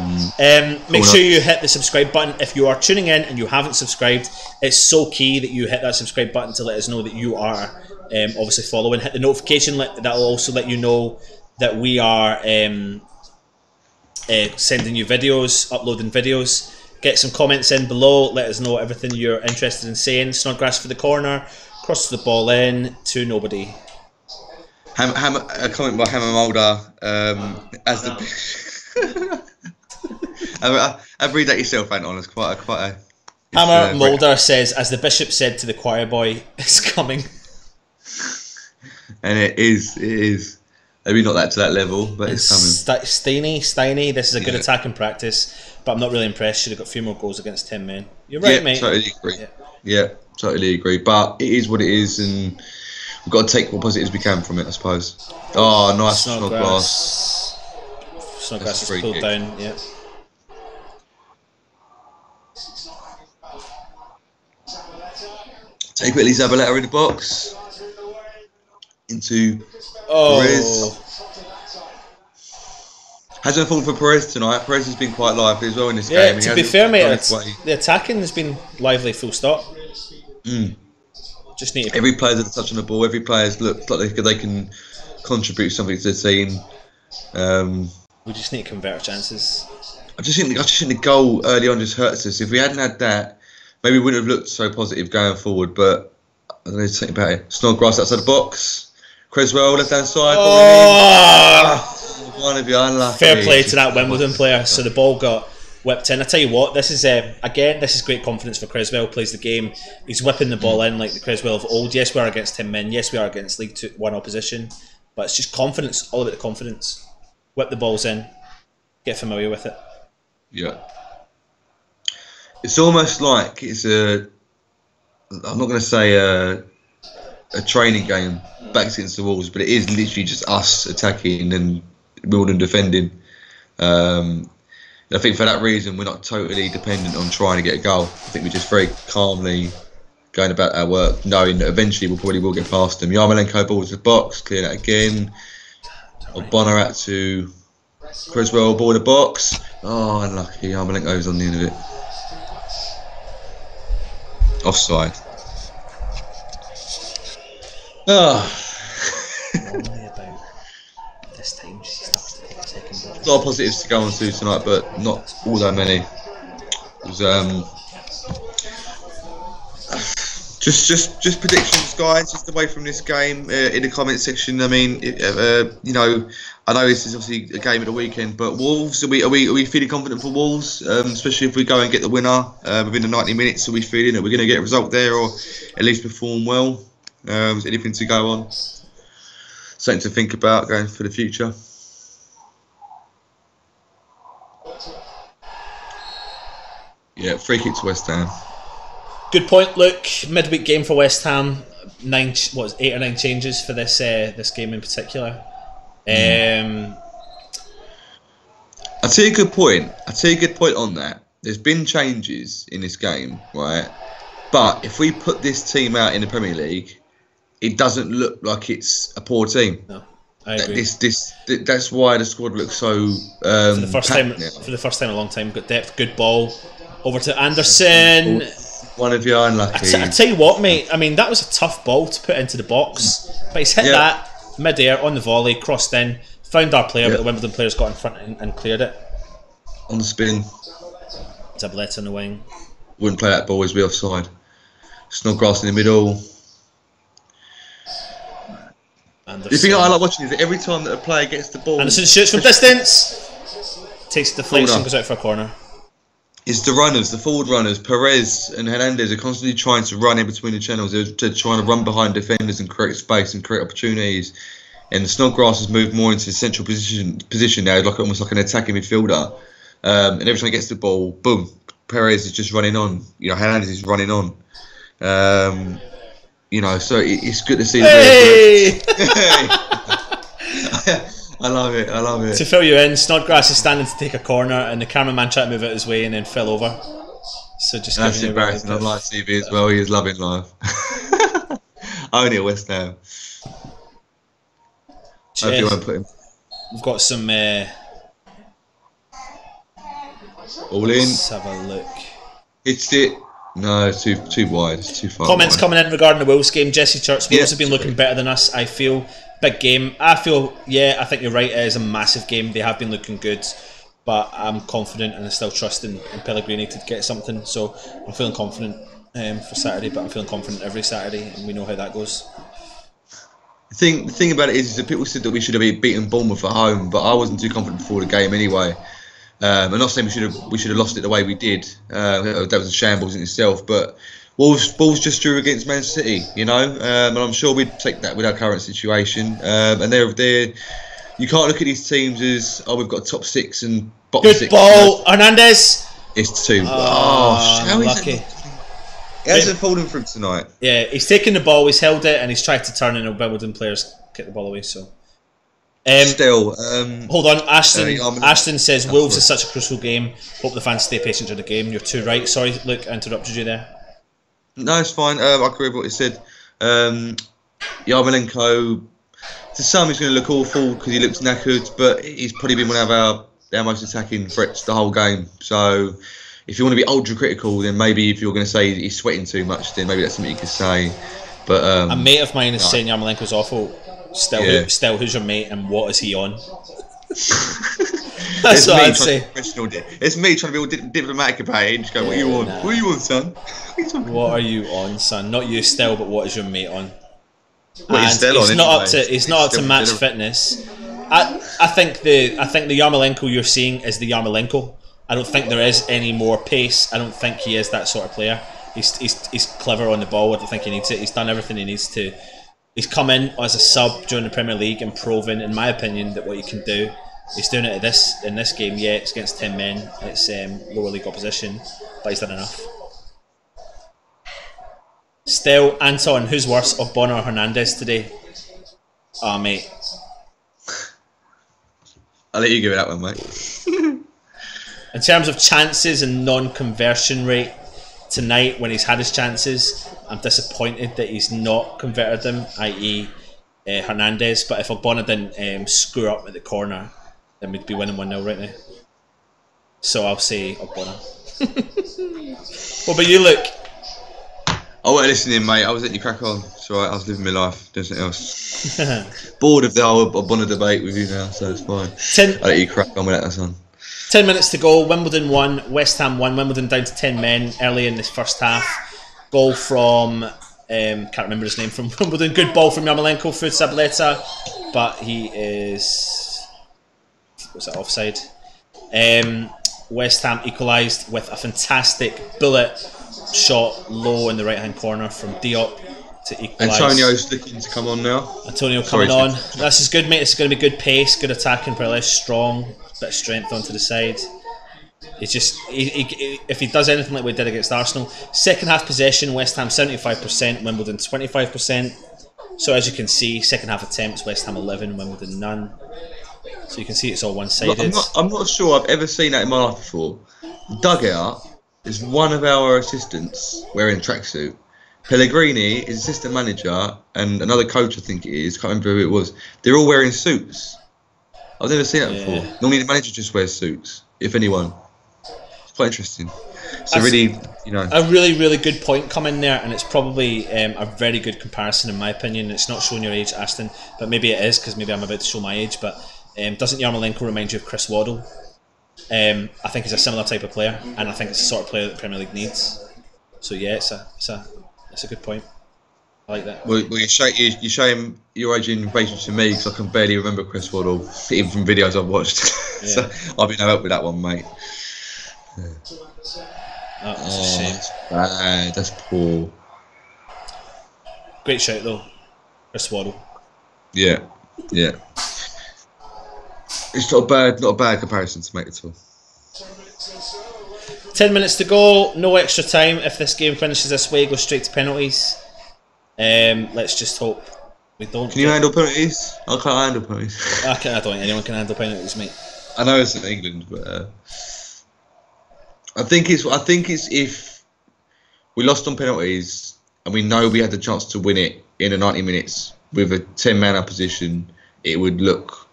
S1: Make sure you hit the subscribe button. If you are tuning in and you haven't subscribed, it's so key that you hit that subscribe button to let us know that you are obviously following. Hit the notification, that'll also let you know that we are sending you videos, uploading videos. Get some comments in below, let us know everything you're interested in saying. Snodgrass for the corner, crosses the ball in to nobody.
S2: A comment by Hammer Mulder as the I've read that yourself, Anton. It's quite a
S1: Hammer Mulder says, as the bishop said to the choir boy, it's coming.
S2: And it is. Maybe not that to that level, but it's coming.
S1: Steiny, this is a good attacking practice, but I'm not really impressed. Should have got a few more goals against 10 men. You're right, mate.
S2: Totally agree. Yeah, totally agree. But it is what it is, and we've got to take what positives we can from it, I suppose. Oh, nice Snodgrass.
S1: Snodgrass is pulled down, yeah.
S2: Take it, Zabaleta in the box. Into Perez. Hasn't fallen for Perez tonight. Perez has been quite lively as well in this game.
S1: Yeah, to be fair, mate, the attacking has been lively, full stop. Just need
S2: every player's had a touch on the ball. Every player's looked like they can contribute something to the team.
S1: We just need to convert our chances.
S2: I just think the goal early on just hurts us. If we hadn't had that, maybe we wouldn't have looked so positive going forward. But I don't know something about it. Snodgrass outside the box. Creswell left hand side. One of you unlucky.
S1: Fair play to that Wimbledon player. So the ball got whipped in. I tell you what, this is this is great confidence for Creswell. Plays the game. He's whipping the ball in like the Creswell of old. Yes, we are against 10 men. Yes, we are against League 1 opposition. But it's just confidence. All about the confidence. Whip the balls in. Get familiar with it.
S2: Yeah. It's almost like it's I'm not going to say a training game, backs against the walls, but it is literally just us attacking and Wimbledon defending. I think for that reason we're not totally dependent on trying to get a goal. I think we're just very calmly going about our work, knowing that eventually we probably will get past them. Yarmolenko ball to the box, clear that again. Bonner out to Creswell, ball in the box. Oh, unlucky. Yarmolenko's on the end of it. Offside.
S1: This time she starts to take a second ball.
S2: A lot of positives to go on to tonight, but not all that many. It was Just predictions, guys. Just away from this game in the comment section. I mean, you know, I know this is obviously a game of the weekend, but Wolves, are we feeling confident for Wolves? Especially if we go and get the winner within the 90 minutes. Are we feeling that we're going to get a result there, or at least perform well? Is anything to go on? Something to think about going for the future. Yeah, free kick to West Ham.
S1: Good point, Luke. Midweek game for West Ham. 8 or 9 changes for this this game in particular.
S2: I'll tell you a good point. On that. There's been changes in this game, right? But if we put this team out in the Premier League, it doesn't look like it's a poor team.
S1: No, I agree.
S2: That's why the squad looks so.
S1: For the first time in a long time, got depth, good ball. Over to Anderson.
S2: One of you unlucky.
S1: I tell you what, mate. I mean, that was a tough ball to put into the box, but he's hit that mid-air on the volley, crossed in, found our player, but the Wimbledon players got in front and cleared it.
S2: On the spin.
S1: Tablet on the wing.
S2: Wouldn't play that ball, as be offside. Snodgrass in the middle.
S1: Anderson.
S2: The thing I like watching is that every time that a player gets the ball,
S1: Anderson shoots from distance. Takes the deflection, goes out for a corner.
S2: It's the runners, the forward runners. Perez and Hernandez are constantly trying to run in between the channels. They're trying to run behind defenders and create space and create opportunities. And Snodgrass has moved more into the central position now, like almost like an attacking midfielder. And every time he gets the ball, boom, Perez is just running on. You know, Hernandez is running on. You know, so it's good to see.
S1: Hey!
S2: I love it.
S1: To fill you in, Snodgrass is standing to take a corner, and the cameraman tried to move it his way and then fell over. So just
S2: that's embarrassing on live TV as well. He is loving life. Only at West Ham. Hope you won't put him.
S1: We've got some.
S2: All in.
S1: Let's have a look.
S2: It's it. No, it's too wide. It's too far.
S1: Comments
S2: wide.
S1: Coming in regarding the Wolves game. Jesse Church. Wolves have been looking better than us, I feel. Big game. I think you're right. It is a massive game. They have been looking good, but I'm confident and I still trust in Pellegrini to get something. So I'm feeling confident for Saturday, but I'm feeling confident every Saturday, and we know how that goes.
S2: The thing about it is that people said that we should have beaten Bournemouth at home, but I wasn't too confident before the game anyway. I'm not saying we should have lost it the way we did. That was a shambles in itself, but. Wolves just drew against Man City, you know, and I'm sure we'd take that with our current situation. And they're you can't look at these teams as we've got top 6 and bottom 6.
S1: Good ball, Hernandez.
S2: It's 2.
S1: How
S2: lucky. He hasn't fallen from tonight.
S1: Yeah, he's taken the ball, he's held it, and he's tried to turn, and Wimbledon players kick the ball away. So
S2: still,
S1: hold on, Ashton says Wolves is such a crucial game. Hope the fans stay patient during the game. You're too right. Sorry, Luke, I interrupted you there.
S2: No, it's fine. I agree with what he said. Yarmolenko, to some, he's going to look awful because he looks knackered, but he's probably been one of our most attacking threats the whole game. So, if you want to be ultra critical, then maybe if you're going to say he's sweating too much, then maybe that's something you could say. But
S1: a mate of mine is saying Yarmolenko's awful. Still, who's your mate and what is he on? That's what I'd say.
S2: It's me trying to be all diplomatic about it and just go, what are you on? What are you on, son?
S1: What are you on, son? Not you still, but what is your mate on?
S2: What he's still on,
S1: he's not up to match fitness. I think the Yarmolenko you're seeing is the Yarmolenko. I don't think there is any more pace. I don't think he is that sort of player. He's clever on the ball. I don't think he needs it. He's done everything he needs to. He's come in as a sub during the Premier League and proven, in my opinion, that what he can do. He's doing it in this game. Yeah, it's against 10 men. It's lower league opposition, but he's done enough. Still, Anton, who's worse, Ogbonna or Hernandez today? Oh, mate.
S2: I'll let you give it that one, mate.
S1: In terms of chances and non-conversion rate, tonight when he's had his chances, I'm disappointed that he's not converted them, i.e. Hernandez. But if Ogbonna didn't screw up at the corner, then we'd be winning 1-0 right now. So I'll say Ogbonna. What about you, Luke?
S2: I wasn't listening, mate. I was letting you crack on. It's alright, I was living my life, doing something else. Bored of the whole Ogbonna debate with you now, so it's fine. I'll let you crack on with that, son.
S1: 10 minutes to go. Wimbledon 1, West Ham 1. Wimbledon down to 10 men early in this first half. Goal from Can't remember his name from Wimbledon. Good ball from Yarmolenko through Sabaleta, but he is... was it offside? West Ham equalised with a fantastic bullet shot low in the right hand corner from Diop to equalise.
S2: Antonio's looking to come on now.
S1: Antonio coming on. This is good, mate. It's going to be good pace, good attacking, probably strong, bit of strength onto the side. It's just if he does anything like we did against Arsenal, second half possession, West Ham 75%, Wimbledon 25%. So as you can see, second half attempts, West Ham 11, Wimbledon none. So you can see it's all one-sided.
S2: I'm not sure I've ever seen that in my life before. The dugout is one of our assistants wearing a tracksuit. Pellegrini is assistant manager, and another coach, I think it is, can't remember who it was. They're all wearing suits. I've never seen that before. Normally the manager just wears suits, if anyone. It's quite interesting. So really, you know,
S1: a really good point coming there, and it's probably a very good comparison in my opinion. It's not showing your age, Aston, but maybe it is because maybe I'm about to show my age. But doesn't Yarmolenko remind you of Chris Waddle? I think he's a similar type of player, and I think it's the sort of player that the Premier League needs. So yeah, it's a good point. I like that.
S2: Well, you show him your age in relation to me because I can barely remember Chris Waddle, even from videos I've watched. So I'll be no help with that one, mate.
S1: That's a shame.
S2: That's bad. That's poor.
S1: Great shout though, Chris Waddle.
S2: Yeah. It's not a bad comparison to make at all.
S1: 10 minutes to go, no extra time. If this game finishes this way, go straight to penalties. Let's just hope we don't.
S2: Can you handle penalties? I can't handle penalties.
S1: I don't think anyone can handle penalties, mate.
S2: I know it's in England, but I think it's if we lost on penalties and we know we had the chance to win it in the 90 minutes with a 10-man opposition, it would look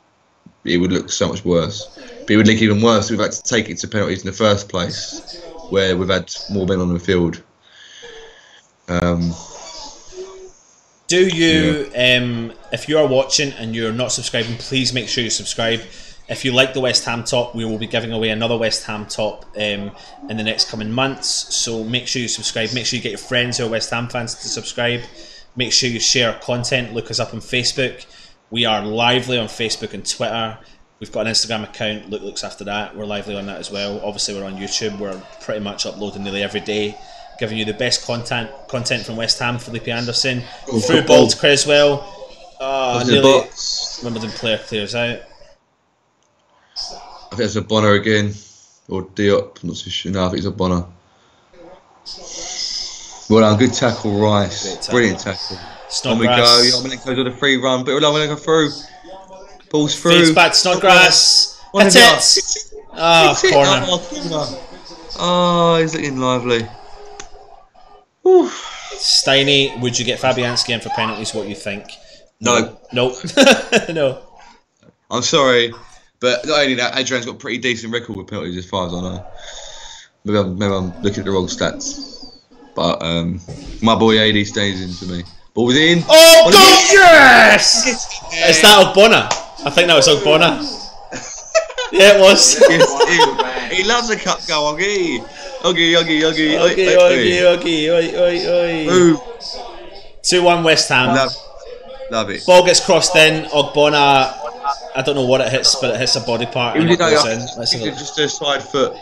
S2: so much worse. But it would look even worse if we've had to take it to penalties in the first place, where we've had more men on the field.
S1: Do you, if you are watching and you're not subscribing, please make sure you subscribe. If you like the West Ham top, we will be giving away another West Ham top in the next coming months. So make sure you subscribe. Make sure you get your friends who are West Ham fans to subscribe. Make sure you share our content. Look us up on Facebook. We are lively on Facebook and Twitter. We've got an Instagram account. Luke looks after that. We're lively on that as well. Obviously, we're on YouTube. We're pretty much uploading nearly every day, giving you the best content from West Ham. Felipe Anderson, through ball to Creswell. Nearly Wimbledon player clears out.
S2: I think it's a Bonner again, or Diop. I'm not so sure. No, I think it's a Bonner. Well done, good tackle, Rice. Brilliant tackle. On we go. Yarmolenko's on a free run, but Yarmolenko through. Ball's through.
S1: Feeds back to Snodgrass. Hit it! Corner.
S2: Oh, he's looking lively. Whew.
S1: Steiny, would you get Fabianski in for penalties? What you think?
S2: No.
S1: Nope. No.
S2: I'm sorry, but not only that, Adrian's got a pretty decent record with penalties as far as I know. Maybe I'm looking at the wrong stats. But my boy AD stays into me. Ball was in.
S1: Oh, God, yes! Is that Ogbonna? I think that was Ogbonna. Yeah, it was.
S2: He loves a cup goal, Oggy. Oggy.
S1: 2-1 West Ham.
S2: Love it.
S1: Ball gets crossed in. Ogbonna, I don't know what it hits, but it hits a body part and it goes in.
S2: Just a side foot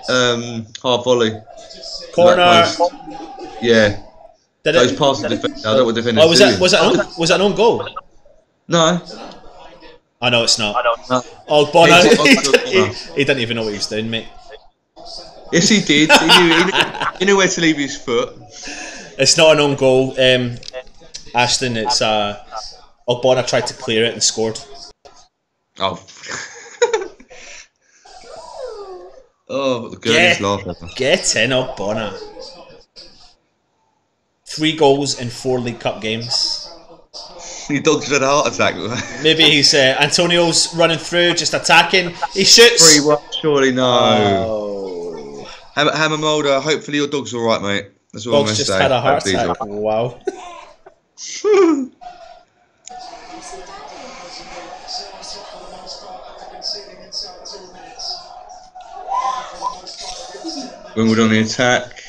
S2: half volley.
S1: Corner.
S2: Yeah.
S1: Did
S2: Those
S1: it?
S2: past the defender. I don't know what the defender.
S1: Was it an own goal?
S2: No.
S1: I know it's not. Ogbonna. He didn't even know what he was doing, mate.
S2: Yes, he did. He knew where to leave his foot.
S1: It's not an own goal, Ashton. It's Ogbonna tried to clear it and scored.
S2: Oh. Oh, the girl is laughing.
S1: Get in, Ogbonna. 3 goals in 4 League Cup games.
S2: Your dog's had a heart attack.
S1: Maybe he's Antonio's running through, just attacking. He shoots.
S2: 3-1, surely no.
S1: Oh.
S2: Hammer Mulder, hopefully your dog's alright, mate. That's all I'm going to say.
S1: Dog's just had a heart attack. Wow.
S2: Wimbledon on the attack,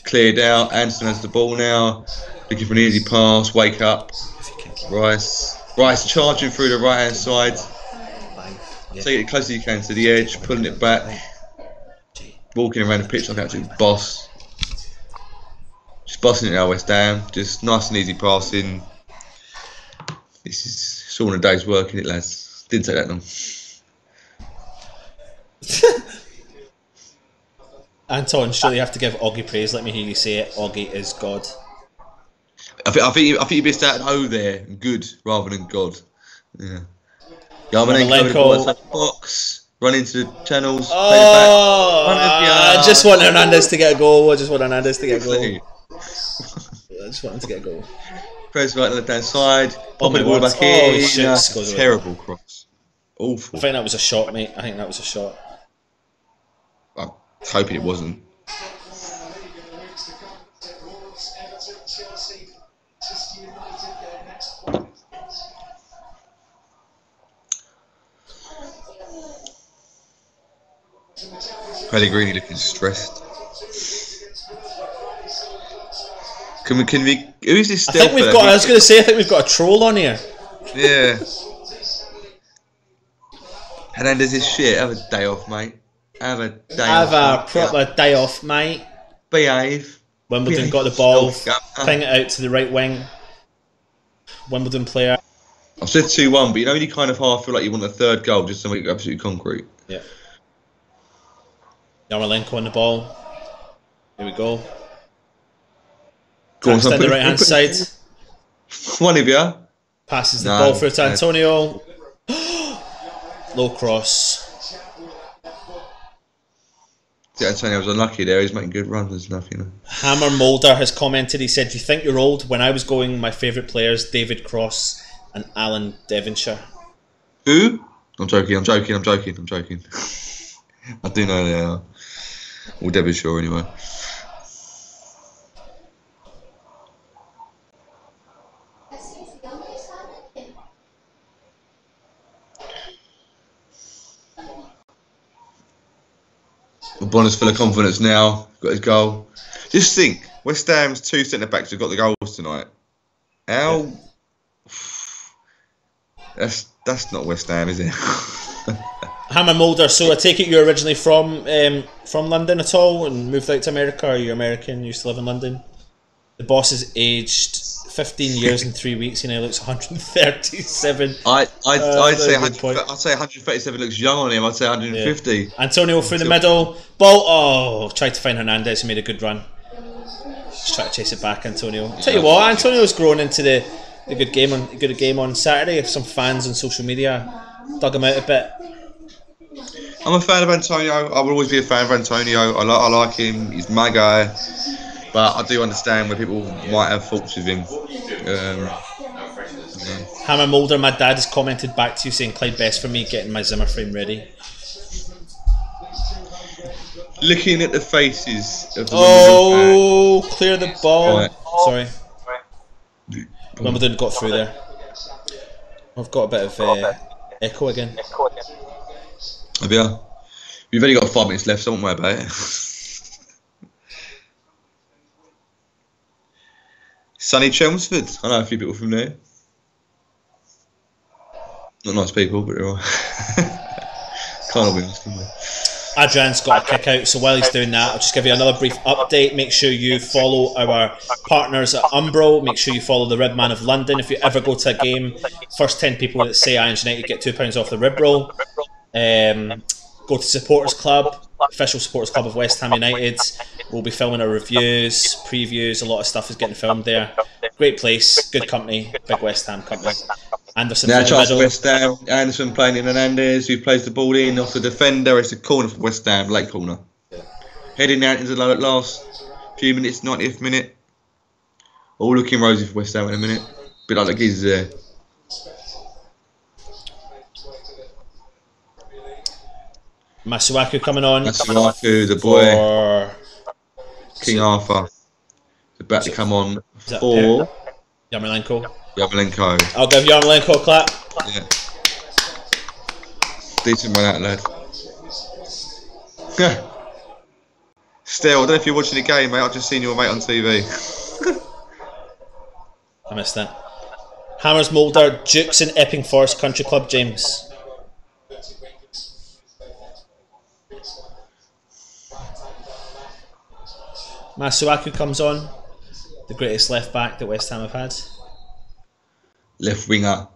S2: cleared out. Anderson has the ball now. Looking for an easy pass, wake up. Rice charging through the right hand side. Take it as close as you can to the edge, pulling it back. Walking around the pitch like an absolute boss. Just bossing it out West Ham. Just nice and easy passing. This is it's all in a day's work, isn't it, lads? Didn't take that long.
S1: Anton, surely you have to give Oggy praise. Let me hear you say it. Oggy is God.
S2: I think you missed out an O there. Good rather than God. Yeah. Yarmolenko the box, run into the channels.
S1: Oh, I just want Hernandez to get a goal. I just want Hernandez to get a goal. I just want him to get a goal.
S2: Press right on the left hand side. Pop the ball back in. Terrible cross. Awful.
S1: I think that was a shot, mate. I think that was a shot.
S2: I'm hoping it wasn't. Pellegrini looking stressed. Can we? Who is this?
S1: I think we've got. I was going to say. I think we've got a troll on here.
S2: Yeah. Hernandez is shit. Have a day off, mate. Have a
S1: proper day off, mate.
S2: Behave.
S1: Wimbledon got the ball. Ping it out to the right wing. Wimbledon player.
S2: I've said 2-1, but you know when you kind of half feel like you want a third goal just to make it absolutely concrete.
S1: Yeah. Yarmolenko on the ball. Here we go. Go on, down the right hand side.
S2: One of you.
S1: Passes the ball through to Antonio. Low cross.
S2: Antonio was unlucky there. He's making good runs and stuff, you know.
S1: Hammer Mulder has commented. He said, "Do you think you're old?" When I was going, my favourite players: David Cross and Alan Devonshire.
S2: Who? I'm joking. I do know they are. Or Devonshire anyway. Bonner's full of confidence now. Got his goal. Just think, West Ham's 2 centre backs have got the goals tonight. How? That's not West Ham, is it?
S1: Hammer Mulder. So I take it you're originally from London at all, and moved out to America. Or you're American? You used to live in London. The boss is aged 15 years and 3 weeks. He now looks 137.
S2: I'd say 137 looks young on him. I'd say 150.
S1: Yeah. Antonio through the middle. Ball. Oh, tried to find Hernandez. Who made a good run. Just try to chase it back, Antonio. Tell you what, Antonio's grown into the good game on Saturday. If some fans on social media dug him out a bit.
S2: I'm a fan of Antonio. I will always be a fan of Antonio. I like him. He's my guy. But I do understand where people might have faults with him. Yeah.
S1: Hammer Mulder, my dad has commented back to you saying, "Clyde, best for me getting my Zimmer frame ready."
S2: Looking at the faces of the
S1: Wimbledon clear the ball. Right. Sorry. Wimbledon got through there. I've got a bit of echo again.
S2: Have you? We've only got 5 minutes left, so don't worry about it. Sunny Chelmsford. I know a few people from there. Not nice people, but they're all. Can't all be honest, can we?
S1: Adrian's got a kick out, so while he's doing that, I'll just give you another brief update. Make sure you follow our partners at Umbro. Make sure you follow the Rib Man of London. If you ever go to a game, first 10 people that say Irons United get £2 off the rib roll. Go to Supporters Club, official Supporters Club of West Ham United. We'll be filming our reviews, previews. A lot of stuff is getting filmed there. Great place, good company, big West Ham company. Anderson
S2: now
S1: in the middle.
S2: West Ham. Anderson playing in Hernandez, who plays the ball in off the defender. It's a corner for West Ham, late corner. Heading out into the last few minutes, 90th minute. All looking rosy for West Ham in a minute. Bit like the geezers there.
S1: Masuaku coming on.
S2: Masuaku, the boy. King Arthur. About to come on for
S1: Yarmolenko.
S2: Yarmolenko.
S1: I'll give Yarmolenko a clap.
S2: Yeah. Decent run out, lad. Still, I don't know if you're watching the game, mate. I've just seen your mate on TV.
S1: I missed that. Hammers Moulder, Dukes and Epping Forest Country Club, James. Masuaku comes on, the greatest left back that West Ham have had.
S2: Left winger.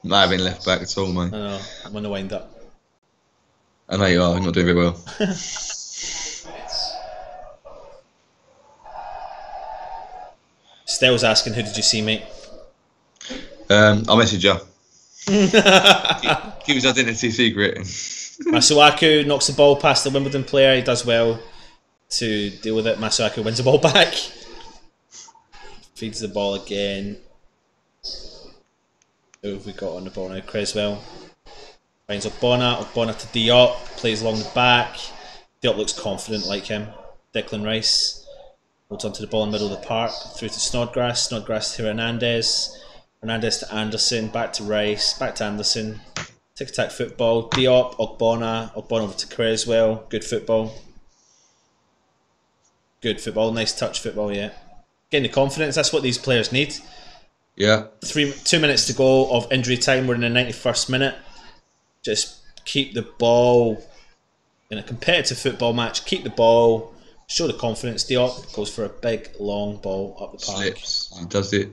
S2: Not having left back at all, mate.
S1: I know, I'm on the wind up.
S2: I know you are, you're not doing very well.
S1: Stell's asking, who did you see, mate?
S2: I'll message you. Keep his identity secret.
S1: Masuaku knocks the ball past the Wimbledon player. He does well to deal with it. Masuaku wins the ball back. Feeds the ball again. Who have we got on the ball now? Creswell. Finds Ogbonna. Ogbonna to Diop. Plays along the back. Diop looks confident like him. Declan Rice holds onto the ball in the middle of the park. Through to Snodgrass. Snodgrass to Hernandez. Hernandez to Anderson. Back to Rice. Back to Anderson. Tic-tac football. Diop. Ogbonna. Ogbonna over to Creswell. Good football. Good football. Nice touch football, yeah. Getting the confidence. That's what these players need.
S2: Yeah.
S1: 2 minutes to go of injury time. We're in the 91st minute. Just keep the ball in a competitive football match. Keep the ball. Show the confidence. Diop goes for a big, long ball up the park.
S2: Slips. He does it.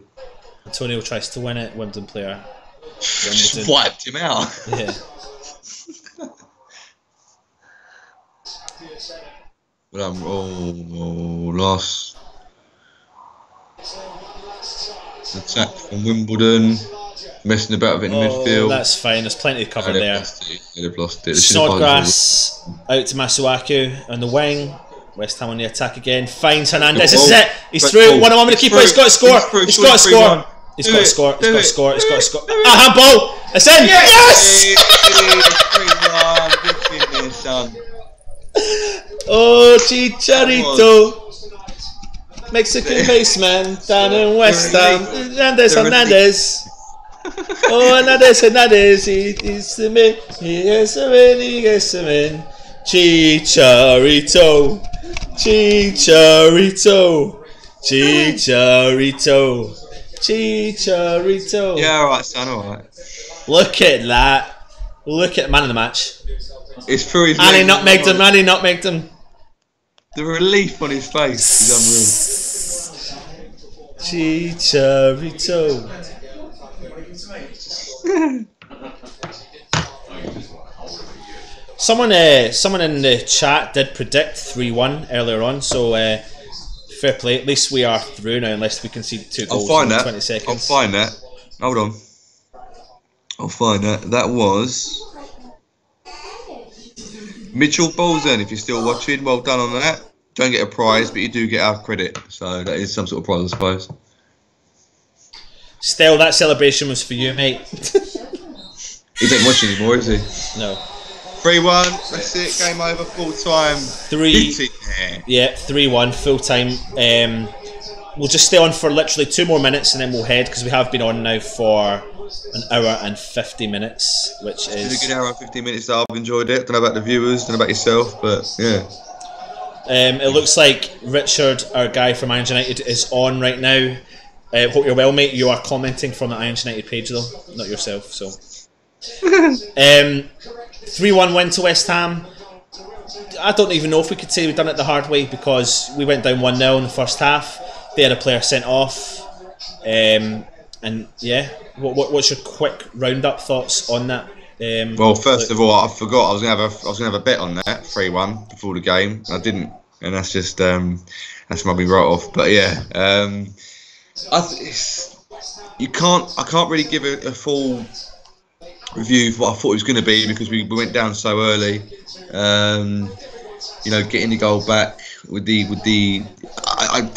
S1: Antonio tries to win it. Wimbledon player.
S2: Just wiped him out.
S1: Yeah.
S2: But last attack from Wimbledon, messing about with it in midfield.
S1: That's fine. There's plenty to cover there.
S2: They've lost it.
S1: Snodgrass out to Masuaku on the wing. West Ham on the attack again. Finds Hernandez. This is it. He's through. 1-on-1 with the keeper. He's got to score. He's got to score. He's got to score. He's got to score. He's got to score. Ah, handball. It's in. Yes! Oh, Chicharito. Mexican baseman down in West Ham. Hernandez. Oh, Hernandez. He's the man. He gets him in. He gets him in. Chicharito. Chicharito. Chicharito. Chicharito.
S2: Yeah, alright, son, alright.
S1: Look at that. Look at man of the match.
S2: It's through his
S1: And he nutmegged him. And he nutmegged him.
S2: The relief on his face is unreal.
S1: Chicharito. Someone in the chat did predict 3-1 earlier on, so fair play. At least we are through now, unless we concede 2 goals in 20 seconds.
S2: I'll find that. Hold on. I'll find that. That was Mitchell Bolzen. If you're still watching, well done on that. Don't get a prize, but you do get our credit. So that is some sort of prize, I suppose.
S1: Still, that celebration was for you, mate.
S2: He ain't watching anymore, is he?
S1: No.
S2: 3-1. That's it. Game over. Full time.
S1: 3-1 full time. We'll just stay on for literally 2 more minutes and then we'll head, because we have been on now for an hour and 50 minutes, which is
S2: a good hour and 50 minutes. That I've enjoyed it. Don't know about the viewers, don't know about yourself, but yeah.
S1: It looks like Richard, our guy from Irons United, is on right now. Hope you're well, mate. You are commenting from the Irons United page, though, not yourself. So, 3-1 win to West Ham. I don't even know if we could say we've done it the hard way, because we went down 1-0 in the first half. They had a player sent off, and yeah. What's your quick roundup thoughts on that?
S2: Well, first of all, I forgot I was gonna have a bet on that 3-1 before the game. I didn't, and that's just that's my big right off. But yeah, I can't really give a full review of what I thought it was going to be, because we went down so early. You know, getting the goal back with the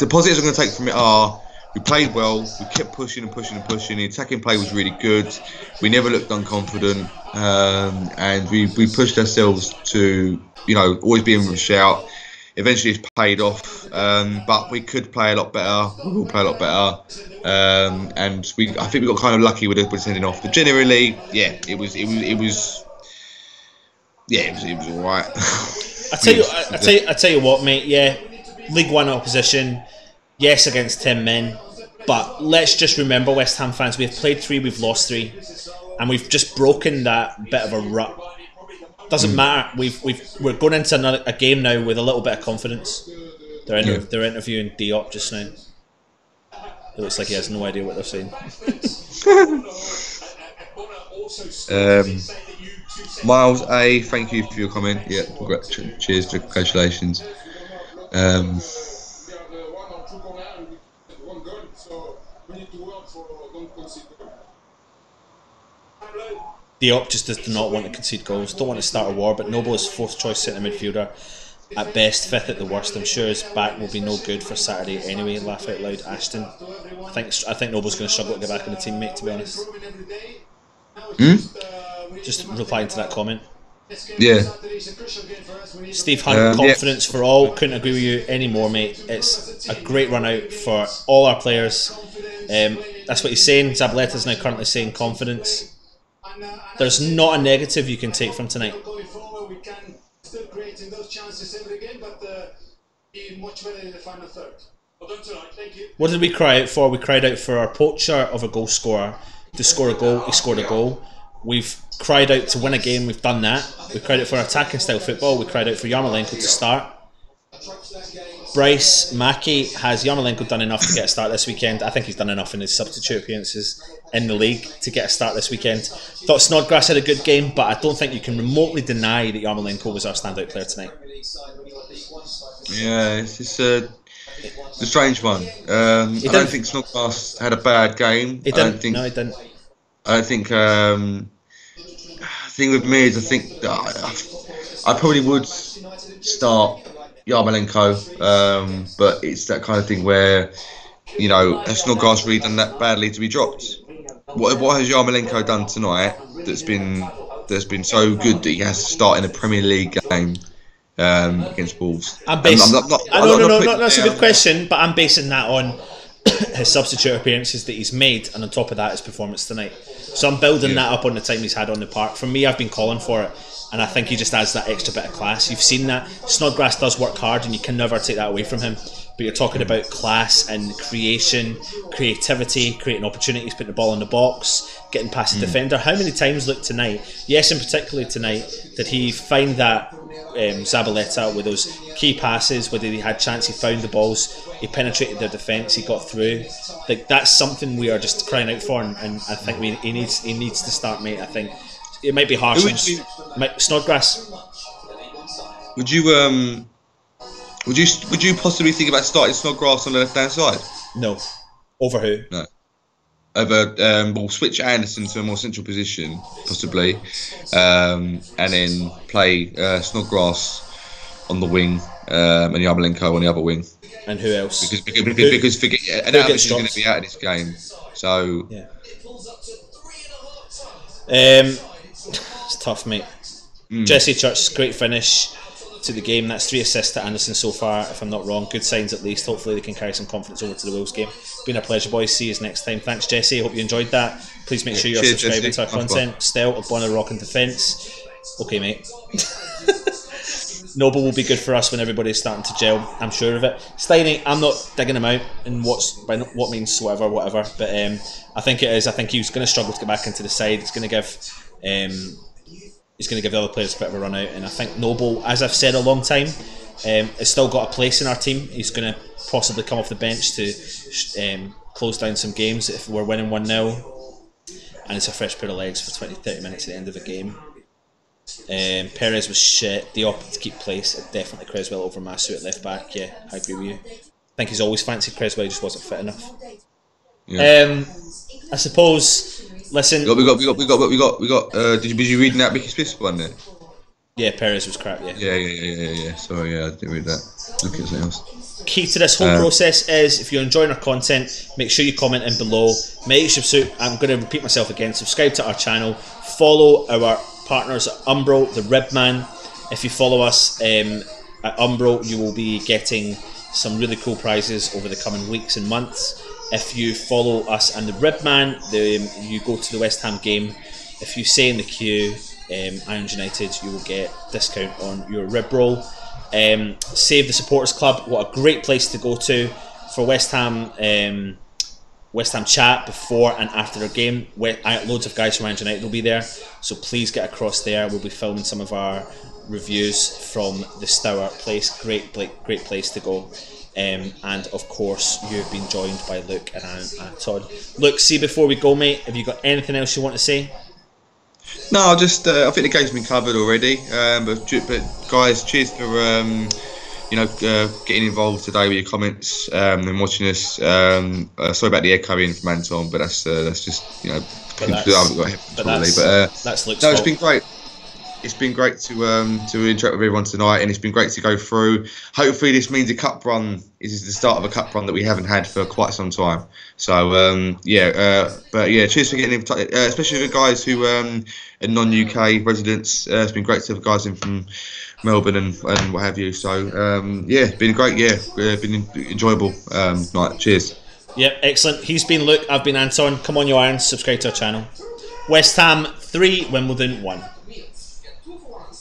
S2: positives I'm going to take from it are, we played well, we kept pushing and pushing and pushing. The attacking play was really good. We never looked unconfident, and we pushed ourselves to, you know, always be in with a shout. Eventually it's paid off, but we could play a lot better. We will play a lot better, and I think we got kind of lucky with sending off. But generally, yeah, it was all right. I
S1: tell you what, mate. Yeah, League One opposition. Yes, against 10 men. But let's just remember, West Ham fans, we've played 3, we've lost 3, and we've just broken that bit of a rut. Doesn't matter. We're going into a game now with a little bit of confidence. They're interviewing Diop just now. It looks like he has no idea what they're saying.
S2: Miles A, thank you for your comment. Yeah, cheers, congratulations.
S1: Diop just does not want to concede goals, don't want to start a war, but Noble is 4th choice centre midfielder. At best, 5th at the worst. I'm sure his back will be no good for Saturday anyway. Laugh out loud, Ashton. I think Noble's going to struggle to get back in the team, mate, to be honest. Just replying to that comment.
S2: Yeah.
S1: Steve Hunt, confidence for all. Couldn't agree with you anymore, mate. It's a great run out for all our players. That's what he's saying. Zabaleta's now currently saying confidence. There's not a negative you can take from tonight. What did we cry out for? We cried out for our poacher of a goal scorer to score a goal. He scored a goal. We've cried out to win a game. We've done that. We cried out for attacking style football. We cried out for Yarmolenko to start. Bryce Mackey, has Yarmolenko done enough to get a start this weekend? I think he's done enough in his substitute appearances in the league to get a start this weekend. Thought Snodgrass had a good game, but I don't think you can remotely deny that Yarmolenko was our standout player tonight.
S2: Yeah, it's a strange one. I don't think Snodgrass had a bad game.
S1: He didn't. No, he didn't.
S2: I think the thing with me is I think that I probably would start Yarmolenko, but it's that kind of thing where, you know, has Snodgrass really done that badly to be dropped? What has Yarmolenko done tonight that's been so good that he has to start in a Premier League game against Wolves?
S1: That's a good question, but I'm basing that on his substitute appearances that he's made, and on top of that, his performance tonight. So I'm building that up on the time he's had on the park. For me, I've been calling for it, and I think he just adds that extra bit of class. You've seen that Snodgrass does work hard, and you can never take that away from him. But you're talking about class and creativity, creating opportunities, putting the ball in the box, getting past the defender. How many times, look, tonight, yes, and particularly tonight, did he find that Zabaleta with those key passes, whether he had chance, he found the balls, he penetrated their defence, he got through. Like, that's something we are just crying out for, and I think he needs to start, mate. I think it might be harsh on Snodgrass.
S2: Would you possibly think about starting Snodgrass on the left hand side?
S1: No. Over who?
S2: No. Over we'll switch Anderson to a more central position, possibly, and then play Snodgrass on the wing and Yarmolenko on the other wing.
S1: And who else?
S2: Because Alves is going to be out of this game, so
S1: yeah. It's tough, mate. Jesse Church, great finish to the game. That's 3 assists to Anderson so far, if I'm not wrong. Good signs at least. Hopefully they can carry some confidence over to the Wolves game. Been a pleasure, boys. See you next time. Thanks, Jesse. Hope you enjoyed that. Please make sure you're subscribing to our content. Stel of Bonner Rock and Defence. Okay, mate. Noble will be good for us when everybody's starting to gel. I'm sure of it. Steiny, I'm not digging him out in by what means whatever. But I think it is. I think he's going to struggle to get back into the side. It's going to give. He's going to give the other players a bit of a run out, and I think Noble, as I've said a long time, has still got a place in our team. He's going to possibly come off the bench to close down some games if we're winning 1-0, and it's a fresh pair of legs for 20-30 minutes at the end of the game. Perez was shit. Diop to keep place. Definitely Creswell over Masu at left back. Yeah, I agree with you. I think he's always fancied Creswell, he just wasn't fit enough. Yeah. I suppose. Listen,
S2: we got. Did you read that Mickey Smith's one there?
S1: Yeah, Perez was crap.
S2: Yeah. Sorry, I didn't read that. Look at something else.
S1: Key to this whole process is, if you're enjoying our content, make sure you comment in below. Make sure I'm going to repeat myself again. Subscribe to our channel. Follow our partners at Umbro, the Ribman. If you follow us at Umbro, you will be getting some really cool prizes over the coming weeks and months. If you follow us and the Ribman, you go to the West Ham game. If you say in the queue, Irons United, you will get discount on your rib roll. Save the Supporters Club, what a great place to go to for West Ham West Ham chat before and after their game. Loads of guys from Manchester United will be there, so please get across there. We'll be filming some of our reviews from the Stour place. Great place to go. And of course, you've been joined by Luke and Anton. Luke, see, before we go, mate, have you got anything else you want to say?
S2: No, I think the game's been covered already. But guys, cheers for getting involved today with your comments and watching us. Sorry about the echoing from Anton, but that's just that's Luke's fault. It's been great. It's been great to interact with everyone tonight, and it's been great to go through. Hopefully, this means a cup run is the start of a cup run that we haven't had for quite some time. So cheers for getting in touch, especially the guys who are non-UK residents. It's been great to have guys in from Melbourne and what have you. So it's been great. Been enjoyable night. Cheers.
S1: Yep, excellent. He's been Luke. I've been Anton. Come on, you Irons. Subscribe to our channel. West Ham 3, Wimbledon 1.